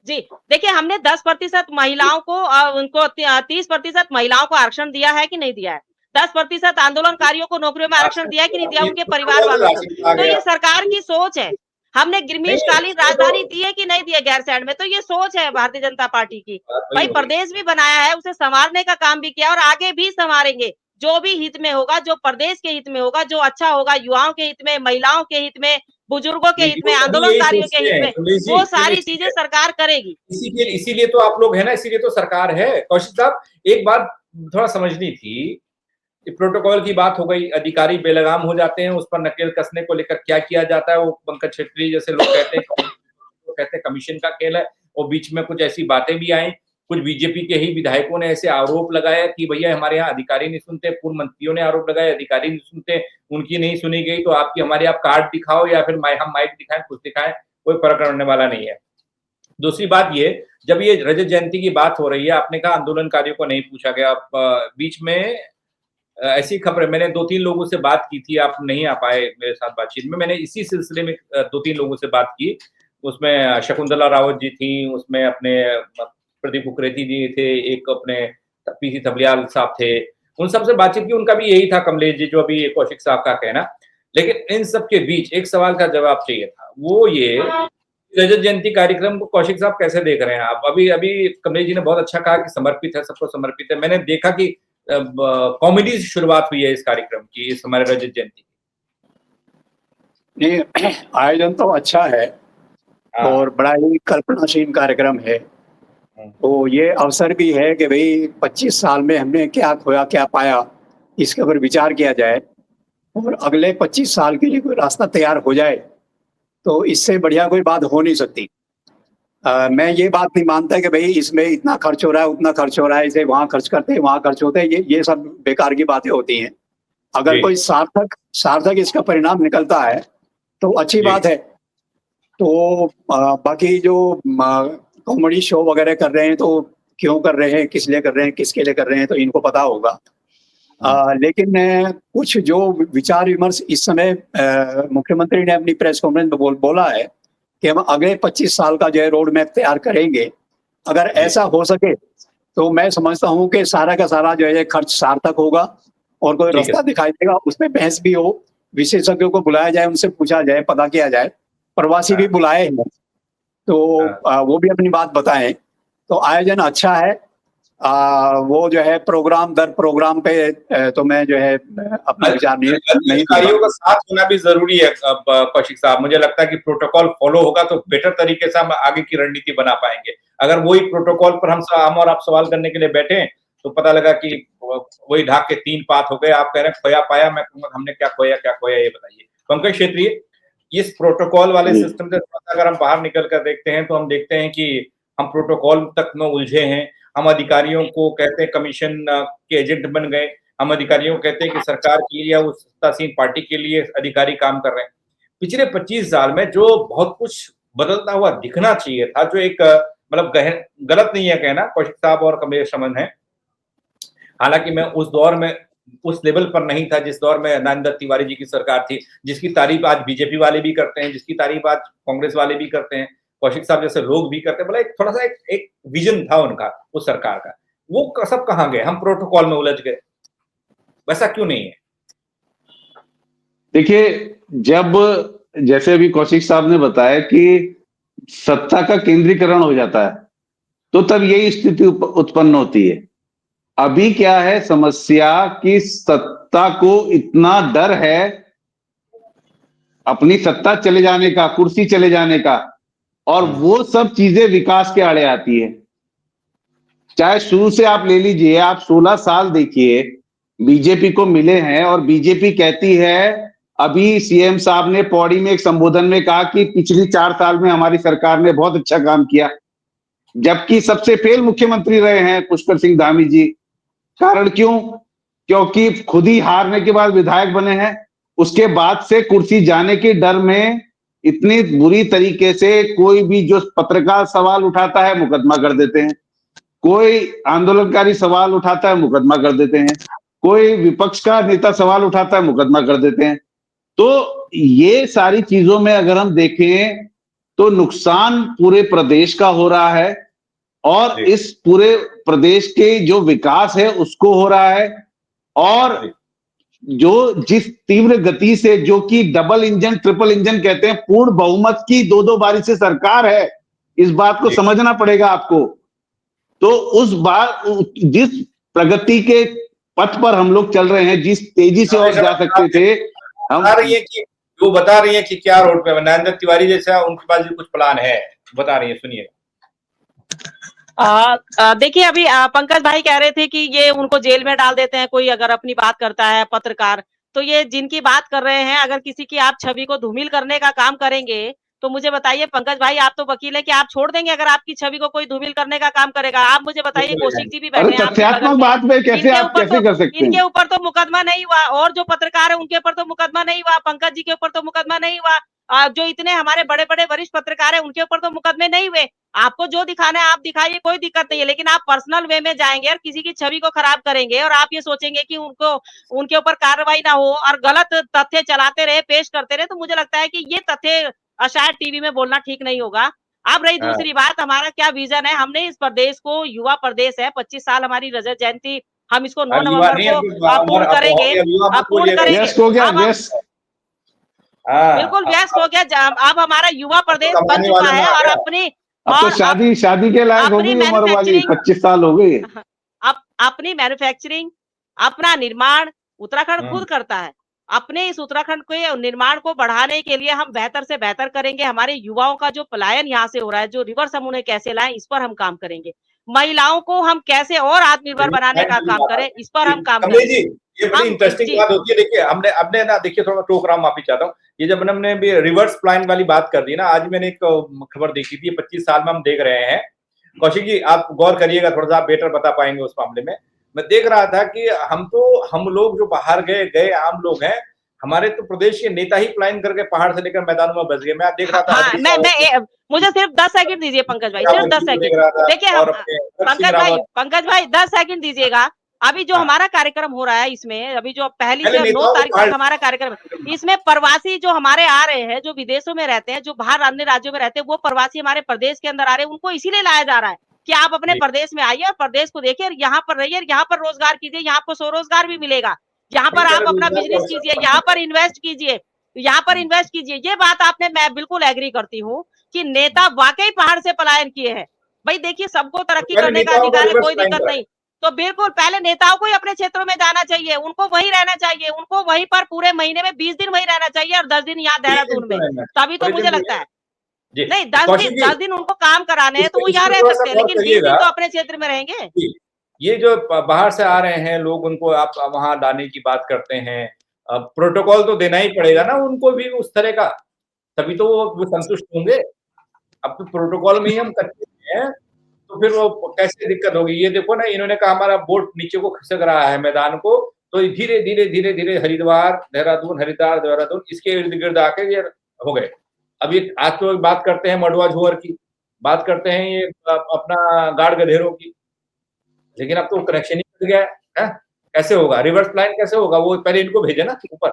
जी देखिए, हमने 10% महिलाओं को उनको 30% महिलाओं को आरक्षण दिया है कि नहीं दिया है? 10% आंदोलनकारियों को नौकरियों में आरक्षण दिया है कि नहीं दिया, उनके परिवार वालों को? आ तो गया। ये सरकार की सोच है। हमने ग्रीष्मकालीन राजधानी दी है कि नहीं दी है गैरसैंण में? तो ये सोच है भारतीय जनता पार्टी की। बात वही भाई हो गई। प्रदेश भी बनाया है, उसे संवारने का काम भी किया और आगे भी संवारेंगे। जो भी हित में होगा, जो प्रदेश के हित में होगा, जो अच्छा होगा, युवाओं के हित में, महिलाओं के हित में, बुजुर्गों के नहीं, हित में, वो सभी यही आंदोलनकारियों के सोचते हित हैं में, कमलेश जी, वो चलिए सारी ठीक चीजें है। सरकार करेगी। इसीलिए तो आप लोग हैं ना, इसीलिए तो सरकार है। कौशिक साहब, एक बात थोड़ा समझनी थी, प्रोटोकॉल की बात हो गई, अधिकारी बेलगाम हो जाते हैं, उस पर नकेल कसने को लेकर क्या किया जाता है, वो पंकज छेत्री जैसे लोग कहते हैं कमीशन का खेल है। और बीच में कुछ ऐसी बातें भी आई, कुछ बीजेपी के ही विधायकों ने ऐसे आरोप लगाया कि भैया हमारे यहाँ अधिकारी नहीं सुनते, पूर्व मंत्रियों ने आरोप लगाया अधिकारी नहीं सुनते, उनकी नहीं सुनी गई तो आपकी हमारे आप कार्ड दिखाओ या फिर हम माइक दिखाएं, कुछ दिखाएं, कोई फर्क पड़ने वाला नहीं है। दूसरी बात ये, जब ये रजत जयंती की बात हो रही है, आपने कहा आंदोलनकारियों को नहीं पूछा गया। बीच में ऐसी खबर मैंने 2-3 लोगों से बात की थी, आप नहीं आ पाए मेरे साथ बातचीत में। मैंने इसी सिलसिले में 2-3 लोगों से बात की। उसमें शकुंतला रावत जी थी, उसमें अपने प्रदीप उकरेती जी थे, एक अपने पीसी थपलियाल साहब थे। उन सबसे बातचीत की, उनका भी यही था कमलेश जी, जो अभी कौशिक साहब का कहना। लेकिन इन सब के बीच एक सवाल का जवाब चाहिए था, वो ये रजत जयंती कार्यक्रम को कौशिक साहब कैसे देख रहे हैं आप? अभी कमलेश जी ने बहुत अच्छा कहा कि समर्पित है, सबको समर्पित है। मैंने देखा कि कॉमेडी से शुरुआत हुई है इस कार्यक्रम की, इस हमारे रजत जयंती की। नहीं, आयोजन तो अच्छा है और बड़ा ही कल्पनाशील कार्यक्रम है। तो ये अवसर भी है कि भाई 25 साल में हमने क्या खोया क्या पाया, इसके ऊपर विचार किया जाए और अगले 25 साल के लिए कोई रास्ता तैयार हो जाए, तो इससे बढ़िया कोई बात हो नहीं सकती। मैं ये बात नहीं मानता कि भाई इसमें इतना खर्च हो रहा है, उतना खर्च हो रहा है, इसे वहां खर्च करते हैं, वहां खर्च होते हैं, ये सब बेकार की बातें होती हैं। अगर कोई सार्थक इसका परिणाम निकलता है तो अच्छी बात है। तो बाकी जो कॉमेडी शो वगैरह कर रहे हैं तो क्यों कर रहे हैं, किस लिए कर रहे हैं, किसके लिए कर रहे हैं, तो इनको पता होगा। लेकिन कुछ जो विचार विमर्श इस समय मुख्यमंत्री ने अपनी प्रेस कॉन्फ्रेंस में बोला है कि हम अगले 25 साल का जो है रोड मैप तैयार करेंगे। अगर ऐसा हो सके तो मैं समझता हूं कि सारा का सारा जो है खर्च सार्थक होगा और कोई ठीक है। रास्ता दिखाई देगा, उसमें बहस भी हो, विशेषज्ञों को बुलाया जाए, उनसे पूछा जाए, पता किया जाए, प्रवासी भी बुलाए हैं तो वो भी अपनी बात बताएं। तो आयोजन अच्छा है। वो जो है प्रोग्राम दर प्रोग्राम पे तो मैं जो है अपना विचार नहीं अधिकारियों का साथ होना भी जरूरी है। अब कौशिक साहब, मुझे लगता है कि प्रोटोकॉल फॉलो होगा तो बेटर तरीके से हम आगे की रणनीति बना पाएंगे। अगर वही प्रोटोकॉल पर हम और आप सवाल करने के लिए बैठे तो पता लगा कि वही ढाक के 3 पात हो गए। आप कह रहे हैं खोया पाया, मैं कहूंगा हमने क्या खोया ये बताइए। पंकज क्षेत्रीय, इस प्रोटोकॉल वाले सिस्टम से अगर हम बाहर निकल कर देखते हैं तो हम देखते हैं कि हम प्रोटोकॉल तक में उलझे हैं। हम अधिकारियों को कहते हैं कमीशन के एजेंट बन गए। हम अधिकारियों को कहते हैं कि सरकार के लिए या उस सत्तासीन पार्टी के लिए अधिकारी काम कर रहे हैं। पिछले 25 साल में जो बहुत कुछ बदलता हुआ दिखना चाहिए था, जो एक मतलब गलत नहीं है कहना, कौशिक साहब और कमलेश रमन है। हालांकि मैं उस दौर में उस लेवल पर नहीं था जिस दौर में नरेंद्र तिवारी जी की सरकार थी, जिसकी तारीफ आज बीजेपी वाले भी करते हैं, जिसकी तारीफ आज कांग्रेस वाले भी करते हैं, कौशिक साहब जैसे लोग भी करते हैं। मतलब एक थोड़ा सा एक विजन था उनका उस सरकार का, वो सब कहाँ गए? हम प्रोटोकॉल में उलझ गए, वैसा क्यों नहीं है? देखिए, जब जैसे अभी कौशिक साहब ने बताया कि सत्ता का केंद्रीकरण हो जाता है तो तब यही स्थिति उत्पन्न होती है। अभी क्या है समस्या कि सत्ता को इतना डर है अपनी सत्ता चले जाने का, कुर्सी चले जाने का, और वो सब चीजें विकास के आड़े आती है। चाहे शुरू से आप ले लीजिए, आप 16 साल देखिए बीजेपी को मिले हैं और बीजेपी कहती है, अभी सीएम साहब ने पौड़ी में एक संबोधन में कहा कि पिछली 4 साल में हमारी सरकार ने बहुत अच्छा काम किया, जबकि सबसे फेल मुख्यमंत्री रहे हैं पुष्कर सिंह धामी जी। कारण क्यों? क्योंकि खुद ही हारने के बाद विधायक बने हैं, उसके बाद से कुर्सी जाने के डर में इतनी बुरी तरीके से कोई भी जो पत्रकार सवाल उठाता है मुकदमा कर देते हैं, कोई आंदोलनकारी सवाल उठाता है मुकदमा कर देते हैं, कोई विपक्ष का नेता सवाल उठाता है मुकदमा कर देते हैं। तो ये सारी चीजों में अगर हम देखें तो नुकसान पूरे प्रदेश का हो रहा है और इस पूरे प्रदेश के जो विकास है उसको हो रहा है। और जो जिस तीव्र गति से, जो कि डबल इंजन ट्रिपल इंजन कहते हैं, पूर्ण बहुमत की 2-2 बारी से सरकार है, इस बात को समझना पड़ेगा आपको। तो उस बार जिस प्रगति के पथ पर हम लोग चल रहे हैं, जिस तेजी से और जा सकते थे, हम बता रही है कि क्या रोड पे नरेंद्र तिवारी जैसा उनके पास भी कुछ प्लान है, बता रही है, सुनिए। देखिए अभी पंकज भाई कह रहे थे कि ये उनको जेल में डाल देते हैं कोई अगर अपनी बात करता है पत्रकार। तो ये जिनकी बात कर रहे हैं, अगर किसी की आप छवि को धूमिल करने का काम करेंगे तो मुझे बताइए पंकज भाई, आप तो वकील है कि आप छोड़ देंगे अगर आपकी छवि को कोई धूमिल करने का काम करेगा? आप मुझे बताइए, कौशिक जी भी बैठे हैं आपके बगल में, बात में कैसे आप कैसे कर सकते हैं? इनके ऊपर तो मुकदमा नहीं हुआ, और जो पत्रकार है उनके ऊपर तो मुकदमा नहीं हुआ, पंकज जी के ऊपर तो मुकदमा नहीं हुआ, जो इतने हमारे बड़े बड़े वरिष्ठ पत्रकार है उनके ऊपर तो मुकदमे नहीं हुए। आपको जो दिखाना है आप दिखाइए, कोई दिक्कत नहीं है, लेकिन आप पर्सनल वे में जाएंगे और किसी की छवि को खराब करेंगे और आप ये सोचेंगे कि उनके ऊपर कार्रवाई ना हो और गलत तथ्य चलाते रहे, पेश करते रहे, तो मुझे लगता है कि ये तथ्य शायद टीवी में बोलना ठीक नहीं होगा। अब रही दूसरी बात, हमारा क्या विजन है? हमने इस प्रदेश को, युवा प्रदेश है, 25 साल हमारी रजत जयंती, हम इसको 9 नवंबर को पूर्ण करेंगे। बिल्कुल व्यस्त हो गया। अब हमारा युवा प्रदेश बन चुका है और अपनी तो शादी के लायक हो गई उम्र वाली, 25 साल हो गई। अपनी मैन्युफैक्चरिंग, अपना निर्माण उत्तराखंड खुद करता है। अपने इस उत्तराखंड के निर्माण को बढ़ाने के लिए हम बेहतर से बेहतर करेंगे। हमारे युवाओं का जो पलायन यहाँ से हो रहा है, जो रिवर्स हम उन्हें कैसे लाएं, इस पर हम काम करेंगे। महिलाओं को हम कैसे और आत्मनिर्भर बनाने का काम करें, इस पर हम काम करेंगे। ये बड़ी इंटरेस्टिंग बात होती है। देखिए हमने ना, देखिए थोड़ा टोक रहा हूं, माफी चाहता हूँ। ये जब हमने भी रिवर्स प्लान वाली बात कर दी ना, आज मैंने एक खबर देखी थी, 25 साल में हम देख रहे हैं। कौशिक जी आप गौर करिएगा, थोड़ा सा आप बेटर बता पाएंगे उस मामले में। मैं देख रहा था कि हम लोग जो बाहर गए आम लोग हैं, हमारे तो प्रदेश के नेता ही पलायन करके पहाड़ से लेकर मैदानों में बस गए। मैं देख रहा था हाँ, हरीश रावत मुझे सिर्फ 10 सेकंड दीजिए पंकज भाई, सिर्फ 10 को देख सेकंड। रहा था देखिए और हम अपने भगत सिंह रावत पंकज भाई 10 सेकंड दीजिएगा। अभी जो हाँ। हमारा कार्यक्रम हो रहा है इसमें, अभी जो पहली पहले से 9 नेताओं को तारीख पहाड़ तक हमारा कार्यक्रम है, इसमें प्रवासी जो हमारे आ रहे हैं, जो विदेशों में रहते हैं, जो बाहर अन्य राज्यों में रहते हैं, वो प्रवासी हमारे प्रदेश के अंदर आ रहे हैं, उनको इसीलिए लाया जा रहा है कि आप अपने जी। प्रदेश में आइए और प्रदेश को देखिए और यहाँ पर रहिए, यहाँ पर रोजगार कीजिए, यहाँ आपको स्वरोजगार भी मिलेगा, यहाँ पर कई सारे आप अपना रोजगार के बिजनेस अवसर कीजिए, बन यहाँ रहे पर इन्वेस्ट कीजिए, यहाँ पर इन्वेस्ट कीजिए। ये बात आपने, मैं बिल्कुल एग्री करती हूँ कि नेता वाकई पहाड़ से पलायन किए हैं। भाई देखिए, सबको तो तरक्की पहले करने का नेताओं को अधिकार है, रिवर्स कोई पलायन दिक्कत कराएं। नहीं। तो बिल्कुल पहले नेताओं को ही अपने क्षेत्रों में जाना चाहिए, उनको वहीं रहना चाहिए, उनको वहीं पर पूरे महीने में 20 दिन वहीं रहना चाहिए और 10 दिन यहाँ 20 दिन देहरादून तो में, रहना है, तभी तो थोड़े मुझे दिन लगता रहिए। है। जी, नहीं, तो कौशिक जी 10 दिन उनको काम कराने हैं तो वो इस यहाँ पे रह थोड़ा सा सकते हैं, गौर लेकिन 20 दिन करिएगा। तो अपने क्षेत्र में रहेंगे। जी, ये जो बाहर से आ रहे हैं लोग, उनको आप वहां लाने की बात करते हैं, प्रोटोकॉल तो देना ही पड़ेगा ना उनको भी उस तरह का, तभी तो वो संतुष्ट होंगे। अब तो प्रोटोकॉल में ही हम कच्चे हैं, तो फिर वो कैसे दिक्कत होगी। ये देखो ना, इन्होंने कहा हमारा बोट नीचे को खिसक रहा है मैदान को, तो धीरे धीरे धीरे धीरे हरिद्वार देहरादून इसके इर्द गिर्द आके ये हो गए। अभी आज तो बात करते हैं मडुआ झोर की, बात करते हैं ये अपना गाड़ गधेरों की, लेकिन अब तो कनेक्शन ही मिल गया है। कैसे होगा रिवर्स प्लान, कैसे होगा? वो पहले इनको भेजे ना ऊपर।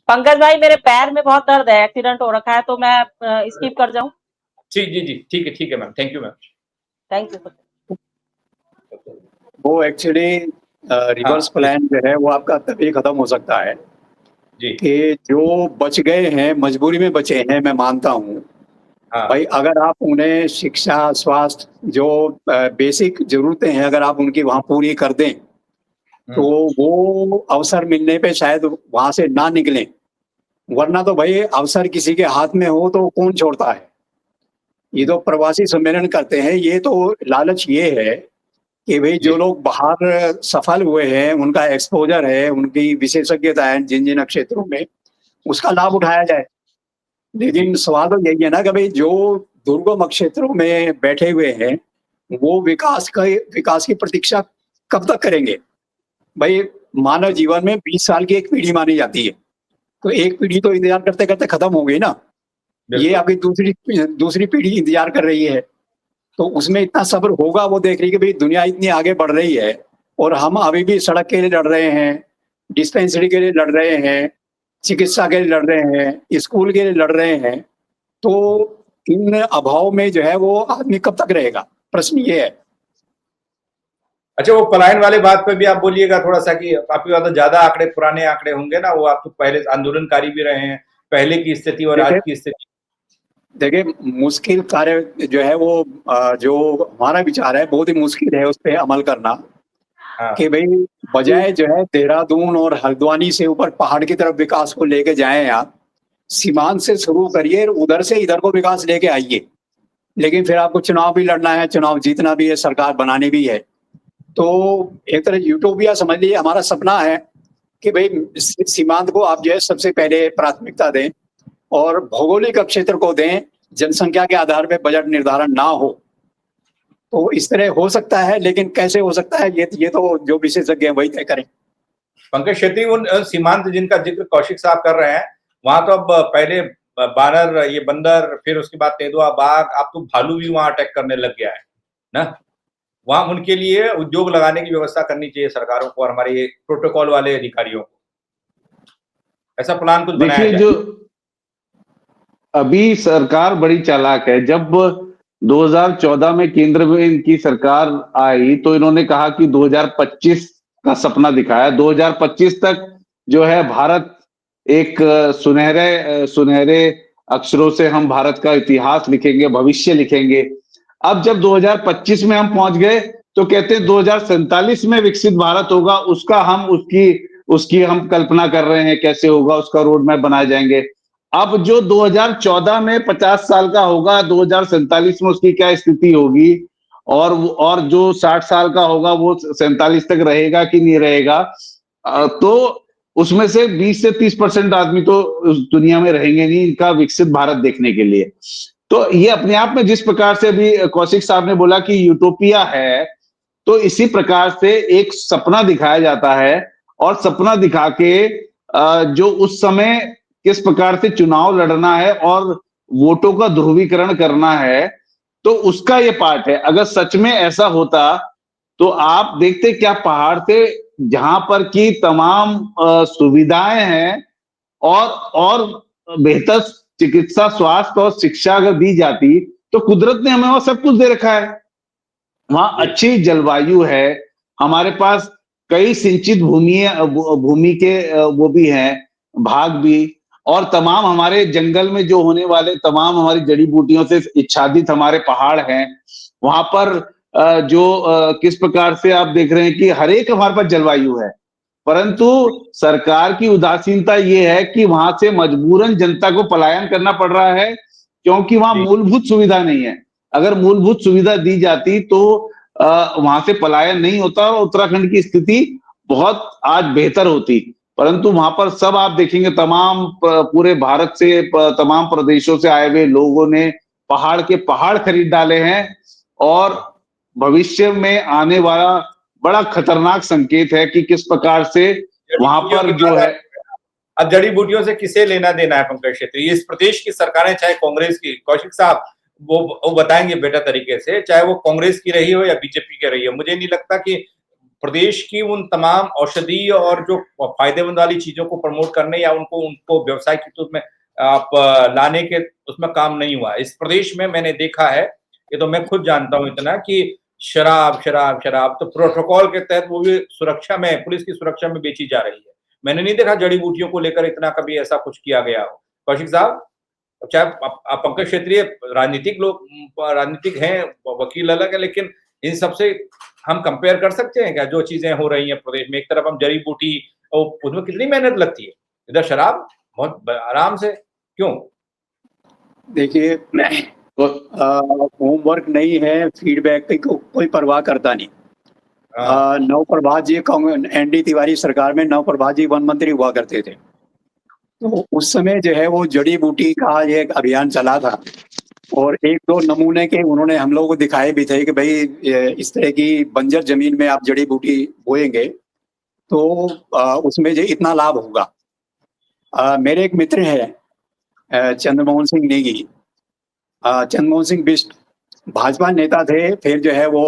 पंकज भाई, मेरे पैर में बहुत दर्द है, एक्सीडेंट हो रखा है, तो मैं स्किप कर जाऊं? जी ठीक है ma'am, thank you ma'am. Thank you. वो एक्चुअली रिवर्स प्लान जो है वो आपका तभी खत्म हो सकता है जी कि जो बच गए हैं, मजबूरी में बचे हैं, मैं मानता हूँ। हाँ भाई अगर आप उन्हें शिक्षा, स्वास्थ्य, जो बेसिक जरूरतें हैं, अगर आप उनकी वहां पूरी कर दें तो वो अवसर मिलने पे शायद वहां से ना निकलें। वरना तो भाई अवसर किसी के हाथ में हो तो कौन छोड़ता है। ये तो प्रवासी सम्मेलन करते हैं, ये तो लालच ये है कि भाई जो लोग बाहर सफल हुए हैं, उनका एक्सपोजर है, उनकी विशेषज्ञता है जिन जिन क्षेत्रों में, उसका लाभ उठाया जाए। लेकिन सवाल तो यही है ना कि भाई जो दुर्गम क्षेत्रों में बैठे हुए हैं, वो विकास की प्रतीक्षा कब तक करेंगे? भाई मानव जीवन में 20 साल की एक पीढ़ी मानी जाती है, तो एक पीढ़ी तो इंतजार करते करते खत्म हो गई ना। ये आपकी दूसरी पीढ़ी इंतजार कर रही है, तो उसमें इतना सब्र होगा। वो देख रही है कि भाई दुनिया इतनी आगे बढ़ रही है और हम अभी भी सड़क के लिए लड़ रहे हैं, डिस्पेंसरी के लिए लड़ रहे हैं, चिकित्सा के लिए लड़ रहे हैं, स्कूल के लिए लड़ रहे हैं। तो इन अभाव में जो है वो आदमी कब तक रहेगा? प्रश्न ये है। अच्छा, वो पलायन वाले बात पे भी आप बोलिएगा थोड़ा सा कि काफी ज्यादा आंकड़े, पुराने आंकड़े होंगे ना, वो आप तो पहले आंदोलनकारी भी रहे हैं, पहले की स्थिति और आज की स्थिति। देखिए, मुश्किल कार्य जो है वो जो हमारा विचार है बहुत ही मुश्किल है उस पर अमल करना। हाँ। कि भाई बजाय जो है देहरादून और हल्द्वानी से ऊपर पहाड़ की तरफ विकास को लेके जाएं, आप सीमांत से शुरू करिए, उधर से इधर को विकास लेके आइए। लेकिन फिर आपको चुनाव भी लड़ना है, चुनाव जीतना भी है, सरकार बनानी भी है। तो एक तरह यूटोपिया समझ लीजिए, हमारा सपना है कि भाई सीमांत को आप जो है सबसे पहले प्राथमिकता दें और भौगोलिक क्षेत्र को दें, जनसंख्या के आधार पर बजट निर्धारण ना हो। तो इस तरह हो सकता है, लेकिन कैसे हो सकता है ये तो जो विशेषज्ञ हैं वही तय करें। पंकज क्षेत्री, उन सीमांत जिनका जिक्र कौशिक साहब कर रहे हैं, वहां तो अब पहले बानर, ये बंदर, फिर उसके बाद तेंदुआ, बाघ, अब तो भालू भी वहां अटैक करने लग गया है ना। वहां उनके लिए उद्योग लगाने की व्यवस्था करनी चाहिए सरकारों को और हमारे प्रोटोकॉल वाले अधिकारियों को। ऐसा प्लान कुछ बनाया देखिए, जाए। जो अभी सरकार बड़ी चालाक है। जब 2014 में केंद्र में इनकी सरकार आई तो इन्होंने कहा कि 2025 का सपना दिखाया। 2025 तक जो है भारत एक सुनहरे अक्षरों से हम भारत का इतिहास लिखेंगे, भविष्य लिखेंगे। अब जब 2025 में हम पहुंच गए तो कहते हैं 2047 में विकसित भारत होगा, उसकी हम कल्पना कर रहे हैं कैसे होगा, उसका रोड मैप बनाए जाएंगे। अब जो 2014 में 50 साल का होगा, 2047 में उसकी क्या स्थिति होगी, और जो 60 साल का होगा वो 47 तक रहेगा कि नहीं रहेगा, तो उसमें से 20 से 30% आदमी तो उस दुनिया में रहेंगे नहीं इनका विकसित भारत देखने के लिए। तो ये अपने आप में जिस प्रकार से अभी कौशिक साहब ने बोला कि यूटोपिया है, तो इसी प्रकार से एक सपना दिखाया जाता है और सपना दिखा के जो उस समय किस प्रकार से चुनाव लड़ना है और वोटों का ध्रुवीकरण करना है, तो उसका ये पार्ट है। अगर सच में ऐसा होता तो आप देखते क्या पहाड़ से जहां पर की तमाम सुविधाएं हैं और बेहतर चिकित्सा, स्वास्थ्य और शिक्षा अगर दी जाती तो कुदरत ने हमें वहां सब कुछ दे रखा है। वहां अच्छी जलवायु है, हमारे पास कई सिंचित भूमि के वो भी हैं, भाग भी, और तमाम हमारे जंगल में जो होने वाले तमाम हमारी जड़ी बूटियों से आच्छादित हमारे पहाड़ हैं। वहां पर किस प्रकार से आप देख रहे हैं कि हर एक हमारे पास जलवायु है, परंतु सरकार की उदासीनता ये है कि वहां से मजबूरन जनता को पलायन करना पड़ रहा है, क्योंकि वहां मूलभूत सुविधा नहीं है। अगर मूलभूत सुविधा दी जाती तो वहां से पलायन नहीं होता और उत्तराखंड की स्थिति बहुत आज बेहतर होती। परंतु वहां पर सब आप देखेंगे तमाम पूरे भारत से तमाम प्रदेशों से आए हुए लोगों ने पहाड़ के पहाड़ खरीद डाले हैं, और भविष्य में आने वाला बड़ा खतरनाक संकेत है कि किस प्रकार से वहां पर जो है। अब जड़ी बूटियों से किसे लेना देना है पंकज क्षेत्री? इस प्रदेश की सरकारें, चाहे कांग्रेस की, कौशिक साहब वो बताएंगे बेटर तरीके से, चाहे वो कांग्रेस की रही हो या बीजेपी की रही हो, मुझे नहीं लगता कि प्रदेश की उन तमाम औषधीय और जो फायदेमंद वाली चीजों को प्रमोट करने या उनको व्यवसाय के रूप में आप लाने के उसमें काम नहीं हुआ। इस प्रदेश में मैंने देखा है, ये तो मैं खुद जानता हूं इतना, कि शराब शराब शराब तो प्रोटोकॉल के तहत वो भी सुरक्षा में, पुलिस की सुरक्षा में बेची जा रही है। मैंने नहीं देखा जड़ी बूटियों को लेकर इतना कभी ऐसा कुछ किया गया हो। कौशिक साहब, चाहे आप पंकज क्षेत्रीय राजनीतिक हैं, वकील अलग है, लेकिन इन सबसे हम कंपेयर कर सकते हैं क्या जो चीजें हो रही हैं प्रदेश में? एक तरफ हम जड़ी बूटी, उसमें कितनी मेहनत लगती है, इधर शराब बहुत आराम से, क्यों? देखिए, होमवर्क नहीं है, फीडबैक की कोई परवाह करता नहीं। नव प्रभात जी एनडी तिवारी सरकार में नव प्रभात जी वन मंत्री हुआ करते थे, तो उस समय जो है वो जड़ी बूटी का एक अभियान चला था, और एक दो नमूने के उन्होंने हम लोगों को दिखाए भी थे कि भाई इस तरह की बंजर जमीन में आप जड़ी बूटी बोएंगे तो उसमें जो इतना लाभ होगा। मेरे एक मित्र हैं चंद्रमोहन सिंह नेगी, चंद्रमोहन सिंह बिष्ट भाजपा नेता थे, फिर जो है वो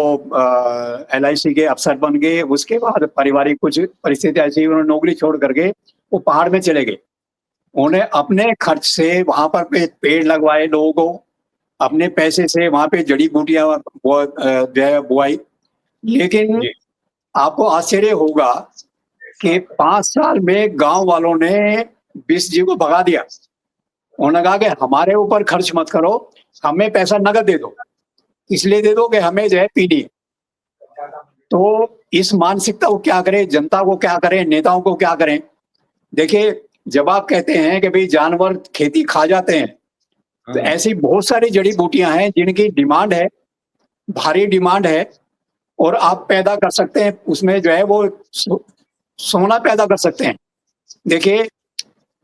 LIC के अफसर बन गए। उसके बाद पारिवारिक कुछ परिस्थिति ऐसी, उन्होंने नौकरी छोड़ करके वो पहाड़ में चले गए। उन्हें अपने खर्च से वहां पर पेड़ लगवाए, लोगों को अपने पैसे से वहां पे जड़ी बूटियां जो है बुआई। लेकिन आपको आश्चर्य होगा कि 5 साल में गांव वालों ने बिष्ट जी को भगा दिया। उन्होंने कहा कि हमारे ऊपर खर्च मत करो, हमें पैसा नगद दे दो, इसलिए दे दो कि हमें जो है पीनी। तो इस मानसिकता को क्या करें, जनता को क्या करें, नेताओं को क्या करें? देखिए, जब आप कहते हैं कि भाई जानवर खेती खा जाते हैं, तो ऐसी बहुत सारी जड़ी बूटियां हैं जिनकी डिमांड है, भारी डिमांड है, और आप पैदा कर सकते हैं उसमें जो है वो सोना पैदा कर सकते हैं। देखिए,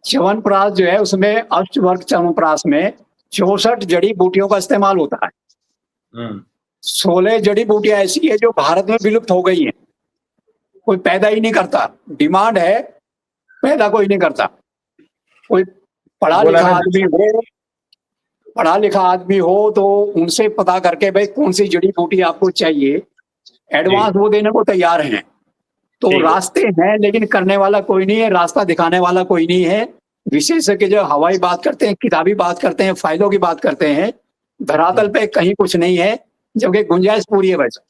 च्यवनप्राश जो है उसमें अष्टवर्ग च्यवनप्राश में 64 जड़ी बूटियों का इस्तेमाल होता है। 16 जड़ी बूटियां ऐसी है जो भारत में विलुप्त हो गई हैं, कोई पैदा ही नहीं करता। डिमांड है, पैदा कोई नहीं करता। कोई पढ़ा लिखा आदमी हो तो उनसे पता करके भाई कौन सी जड़ी बूटी आपको चाहिए, एडवांस वो देने को तैयार हैं। तो रास्ते हैं, लेकिन करने वाला कोई नहीं है, रास्ता दिखाने वाला कोई नहीं है। विशेषज्ञ जो हवाई बात करते हैं, किताबी बात करते हैं, फायदों की बात करते हैं, धरातल पे कहीं कुछ नहीं है, जबकि गुंजाइश पूरी है वैसे।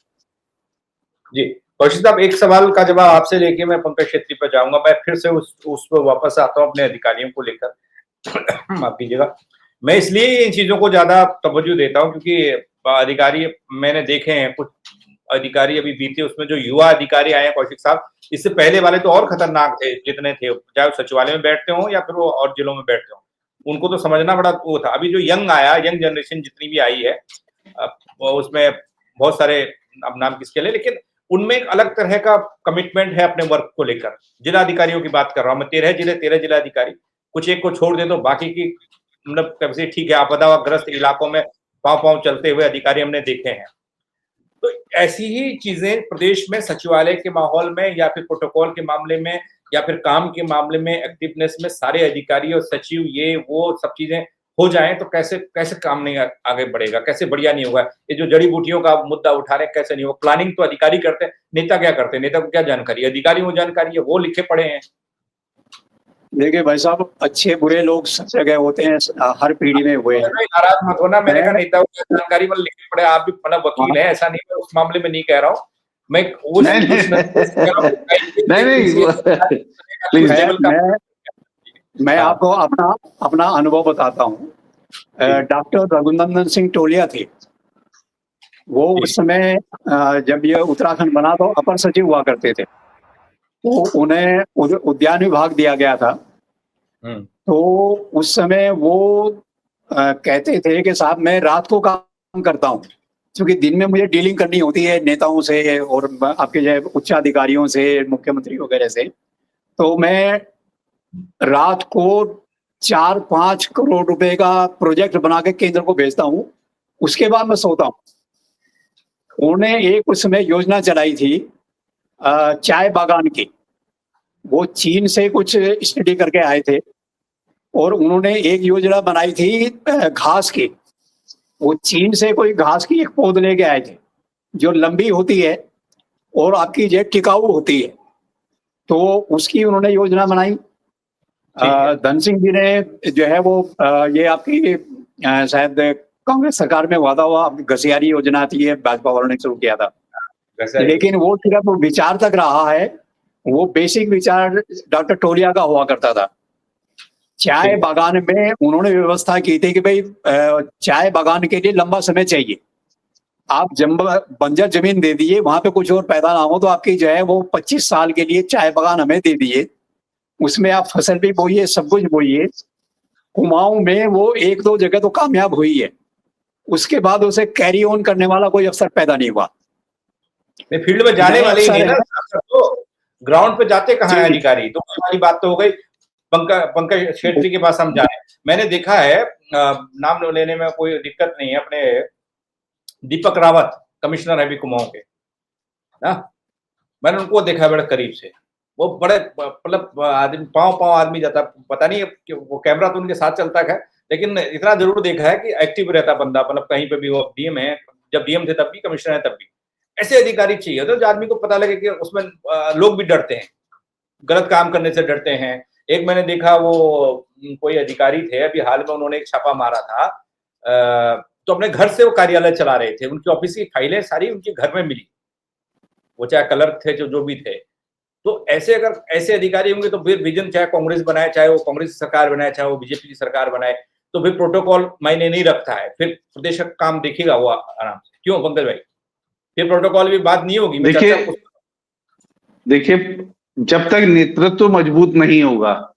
जी कौशिक साहब, एक सवाल का जवाब आपसे लेके मैं पंकज क्षेत्री पर जाऊंगा। मैं फिर से उस पर वापस आता हूँ अपने अधिकारियों को लेकर। माफ कीजिएगा, मैं इसलिए इन चीजों को ज्यादा तवज्जो देता हूँ क्योंकि अधिकारी मैंने देखे हैं, कुछ अधिकारी अभी बीते उसमें जो युवा अधिकारी आए हैं कौशिक साहब, इससे पहले वाले तो और खतरनाक थे जितने थे, चाहे सचिवालय में बैठते हो या फिर वो और जिलों में बैठते हो, उनको तो समझना बड़ा वो था। अभी जो यंग आया, यंग जनरेशन जितनी भी आई है, उसमें बहुत सारे, अब नाम किसके लिए, लेकिन उनमें एक अलग तरह का कमिटमेंट है अपने वर्क को लेकर। जिला अधिकारियों की बात कर रहा हूँ मैं, 13 जिला अधिकारी, कुछ एक को छोड़ दे तो बाकी की मतलब कैसे ठीक है, आपदाग्रस्त इलाकों में पांव चलते हुए अधिकारी हमने देखे हैं। तो ऐसी ही चीजें प्रदेश में सचिवालय के माहौल में या फिर प्रोटोकॉल के मामले में या फिर काम के मामले में एक्टिवनेस में सारे अधिकारी और सचिव ये वो सब चीजें हो जाएं तो कैसे कैसे काम नहीं आगे बढ़ेगा, कैसे बढ़िया नहीं होगा। ये जो जड़ी बूटियों का मुद्दा उठा रहे हैं कैसे नहीं होगा। प्लानिंग तो अधिकारी करते हैं, नेता क्या करते हैं, नेता को क्या जानकारी है, अधिकारी को जानकारी है, वो लिखे पढ़े हैं। देखिए भाई साहब, अच्छे बुरे लोग सब जगह होते हैं, हर पीढ़ी में हुए हैं। नाराज मत होना, मैंने कहा मैं- नेताओं की जानकारी मतलब लिखे पढ़े, आप भी मतलब वकील है, ऐसा नहीं, मैं उस मामले में नहीं कह रहा हूँ। मैं उस नहीं, उस नजरिए से कह रहा हूँ नहीं कि प्लीज उस लेवल का मैं हाँ। आपको अपना अपना अनुभव बताता हूँ। डॉक्टर रघुनंदन सिंह टोलिया थे, वो जी। उस समय जब ये उत्तराखंड बना तो अपर सचिव हुआ करते थे, तो उन्हें उद्यान विभाग दिया गया था। हम्म, तो उस समय वो कहते थे कि साहब मैं रात को काम करता हूँ, क्योंकि दिन में मुझे डीलिंग करनी होती है नेताओं से और आपके जो उच्च अधिकारियों से, मुख्यमंत्री वगैरह से। तो मैं रात को 4-5 करोड़ रुपए का प्रोजेक्ट बना के केंद्र को भेजता हूँ, उसके बाद मैं सोता हूँ। उन्होंने एक उस समय योजना चलाई थी चाय बागान की। वो चीन से कुछ स्टडी करके आए थे और उन्होंने एक योजना बनाई थी घास की। वो चीन से कोई घास की एक पौध लेके आए थे जो लंबी होती है और आपकी जो टिकाऊ होती है, तो उसकी उन्होंने योजना बनाई। धन सिंह जी ने जो है वो ये आपकी शायद कांग्रेस सरकार में वादा हुआ, आपकी घसियारी योजना थी, है भाजपा वालों ने शुरू किया था, वैसा ही लेकिन वो सिर्फ विचार तक रहा है। वो बेसिक विचार डॉक्टर टोलिया का हुआ करता था। चाय ठीक। बागान में उन्होंने व्यवस्था की थी कि भाई चाय बागान के लिए लंबा समय चाहिए। आप बंजर जमीन दे दिए, वहां पे कुछ और पैदा ना हो, तो आपकी जो है वो 25 साल के लिए चाय बागान हमें दे दिए, उसमें आप फसल भी बोइए, सब कुछ बोइए। कुमाऊं में वो 1-2 जगह तो कामयाब हुई है, उसके बाद उसे कैरी ऑन करने वाला कोई अफसर पैदा नहीं हुआ। नहीं, फील्ड में जाने नए वाले ही अफसर नहीं ना, हैं। तो ग्राउंड पे जाते कहाँ है जी। अधिकारी, तो ये वाली बात तो हो गई। पंकज छेत्री के पास हम जाए, मैंने देखा है, नाम लेने में कोई दिक्कत नहीं है, अपने दीपक रावत कमिश्नर है अभी कुमाऊं के ना, मैंने उनको देखा है बड़े करीब से। वो बड़े मतलब आदमी पांव आदमी जाता, पता नहीं कि वो कैमरा तो उनके साथ चलता है, लेकिन इतना जरूर देखा है कि एक्टिव रहता बंदा, मतलब कहीं पे भी वो डीएम है, जब डीएम थे तब भी, कमिश्नर है तब भी। ऐसे अधिकारी चाहिए तो जो आदमी को पता लगे कि उसमें लोग भी डरते हैं, गलत काम करने से डरते हैं। एक मैंने देखा वो कोई अधिकारी थे, अभी हाल में उन्होंने एक छापा मारा था, तो अपने घर से वो कार्यालय चला रहे थे, उनकी ऑफिस की फाइलें सारी उनके घर में मिली, वो चाहे क्लर्क थे जो भी थे। तो ऐसे अगर ऐसे अधिकारी होंगे तो फिर विजन, चाहे कांग्रेस बनाए, चाहे वो कांग्रेस सरकार बनाए, चाहे वो बीजेपी की सरकार बनाए, तो फिर प्रोटोकॉल मायने नहीं रखता है, फिर प्रदेश का काम देखेगा वो आराम से। क्यों पंकज भाई, फिर प्रोटोकॉल भी बात नहीं होगी। मैं चर्चा देखिए, जब तक नेतृत्व मजबूत नहीं होगा,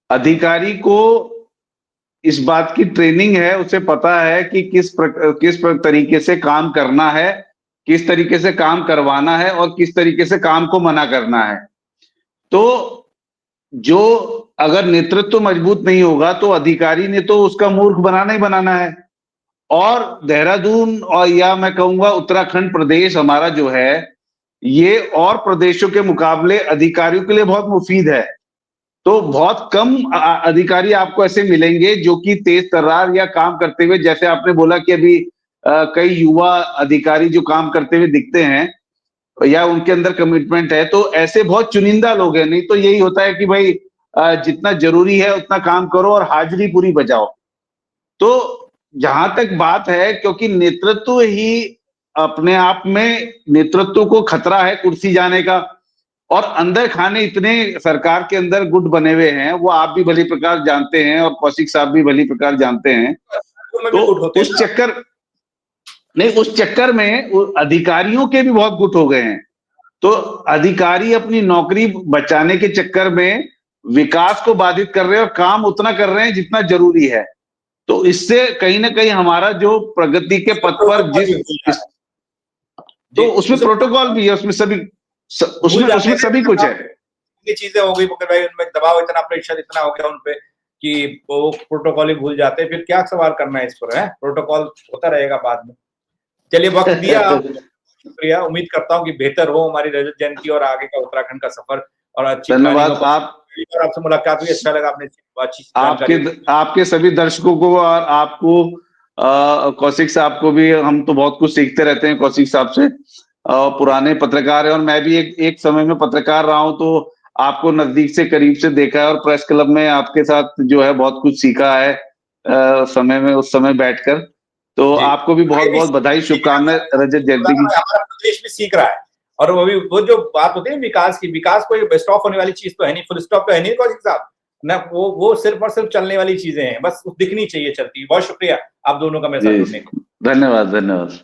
अधिकारी को इस बात की ट्रेनिंग है, उसे पता है कि किस तरीके से काम करना है, किस तरीके से काम करवाना है और किस तरीके से काम को मना करना है। तो जो अगर नेतृत्व मजबूत नहीं होगा तो अधिकारी ने तो उसका मूर्ख बनाना ही बनाना है। और देहरादून और या मैं कहूंगा उत्तराखंड प्रदेश हमारा जो है, ये और प्रदेशों के मुकाबले अधिकारियों के लिए बहुत मुफीद है। तो बहुत कम अधिकारी आपको ऐसे मिलेंगे जो कि तेज तर्रार या काम करते हुए, जैसे आपने बोला कि अभी कई युवा अधिकारी जो काम करते हुए दिखते हैं या उनके अंदर कमिटमेंट है, तो ऐसे बहुत चुनिंदा लोग हैं। नहीं तो यही होता है कि भाई जितना जरूरी है उतना काम करो और हाजिरी पूरी बजाओ। तो जहां तक बात है, क्योंकि नेतृत्व ही अपने आप में, नेतृत्व को खतरा है कुर्सी जाने का, और अंदर खाने इतने सरकार के अंदर गुट बने हुए हैं, वो आप भी भली प्रकार जानते हैं और कौशिक साहब भी भली प्रकार जानते हैं। तो उस चक्कर में अधिकारियों के भी बहुत गुट हो गए हैं। तो अधिकारी अपनी नौकरी बचाने के चक्कर में विकास को बाधित कर रहे हैं और काम उतना कर रहे हैं जितना जरूरी है। तो इससे कहीं ना कहीं हमारा जो प्रगति के पथ पर तो उसमें प्रोटोकॉल भी है, उसमें सभी कुछ है। ये चीजें हो गई भाई, उनमें दबाव इतना, प्रेशर इतना हो गया उनपे कि वो प्रोटोकॉल ही भूल जाते हैं। फिर क्या सवाल करना है इस पर, है प्रोटोकॉल होता रहेगा बाद में। चलिए, वक्त दिया, शुक्रिया। उम्मीद करता हूँ कि बेहतर हो हमारी रजत जयंती और आगे का उत्तराखंड का सफर। और अच्छी धन्यवाद। प्लानिंग और आपसे मुलाकात हुई, अच्छा लगा, आपने अच्छी जानकारी दी। आपके सभी दर्शकों को और आपको कौशिक साहब को भी, हम तो बहुत कुछ सीखते रहते हैं कौशिक साहब से। पुराने पत्रकार है और मैं भी एक समय में पत्रकार रहा हूं, तो आपको नजदीक से करीब से देखा है और प्रेस क्लब में आपके साथ जो है बहुत कुछ सीखा है उस समय बैठकर। तो जी। आपको भी बहुत बहुत बधाई, शुभकामनाएं रजत जयंती की। हमारा प्रदेश भी सीख रहा है, और वो जो बात होती है विकास की, विकास कोई स्टॉप होने वाली चीज तो है नहीं, फुल स्टॉप तो है नहीं कौशिक साहब ना, वो सिर्फ और सिर्फ चलने वाली चीजें हैं, बस दिखनी चाहिए चलती। बहुत शुक्रिया आप दोनों का मेरे साथ जुड़ने का। धन्यवाद धन्यवाद।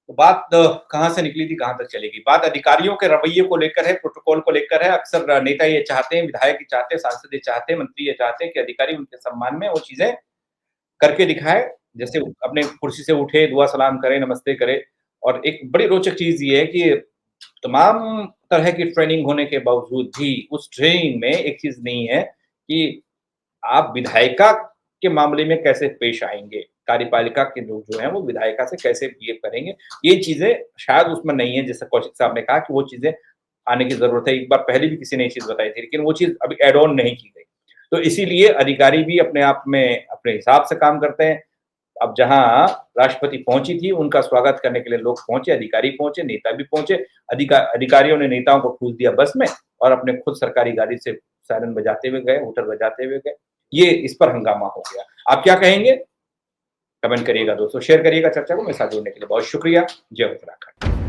तो बात कहां से निकली थी कहां तक चलेगी? बात अधिकारियों के रवैये को लेकर है, प्रोटोकॉल को लेकर है। अक्सर नेता ये चाहते हैं, विधायक ये चाहते हैं, सांसद ये चाहते हैं, मंत्री ये चाहते हैं कि अधिकारी उनके सम्मान में वो चीजें करके दिखाए, जैसे अपने कुर्सी से उठे, दुआ सलाम करे, नमस्ते करे। और एक बड़ी रोचक चीज ये है कि तमाम तरह की ट्रेनिंग होने के बावजूद भी उस ट्रेनिंग में एक चीज नहीं है कि आप विधायिका के मामले में कैसे पेश आएंगे, कार्यपालिका के लोग जो हैं वो विधायिका से कैसे बिहेव करेंगे, ये चीजें शायद उसमें नहीं है। जैसे कौशिक साहब ने कहा कि वो चीजें आने की जरूरत है, एक बार पहले भी किसी ने ये चीज बताई थी, लेकिन वो चीज अभी एड ऑन नहीं की गई। तो इसीलिए अधिकारी भी अपने आप में अपने हिसाब से काम करते हैं। अब जहां राष्ट्रपति पहुंची थी, उनका स्वागत करने के लिए लोग पहुंचे, अधिकारी पहुंचे, नेता भी पहुंचे। अधिकारियों ने नेताओं को ठूस दिया बस में और अपने खुद सरकारी गाड़ी से सायरन बजाते हुए गए, हूटर बजाते हुए गए। ये इस पर हंगामा हो गया। आप क्या कहेंगे? कमेंट करिएगा दोस्तों, शेयर करिएगा चर्चा को। मेरे साथ जुड़ने के लिए बहुत शुक्रिया। जय उत्तराखंड।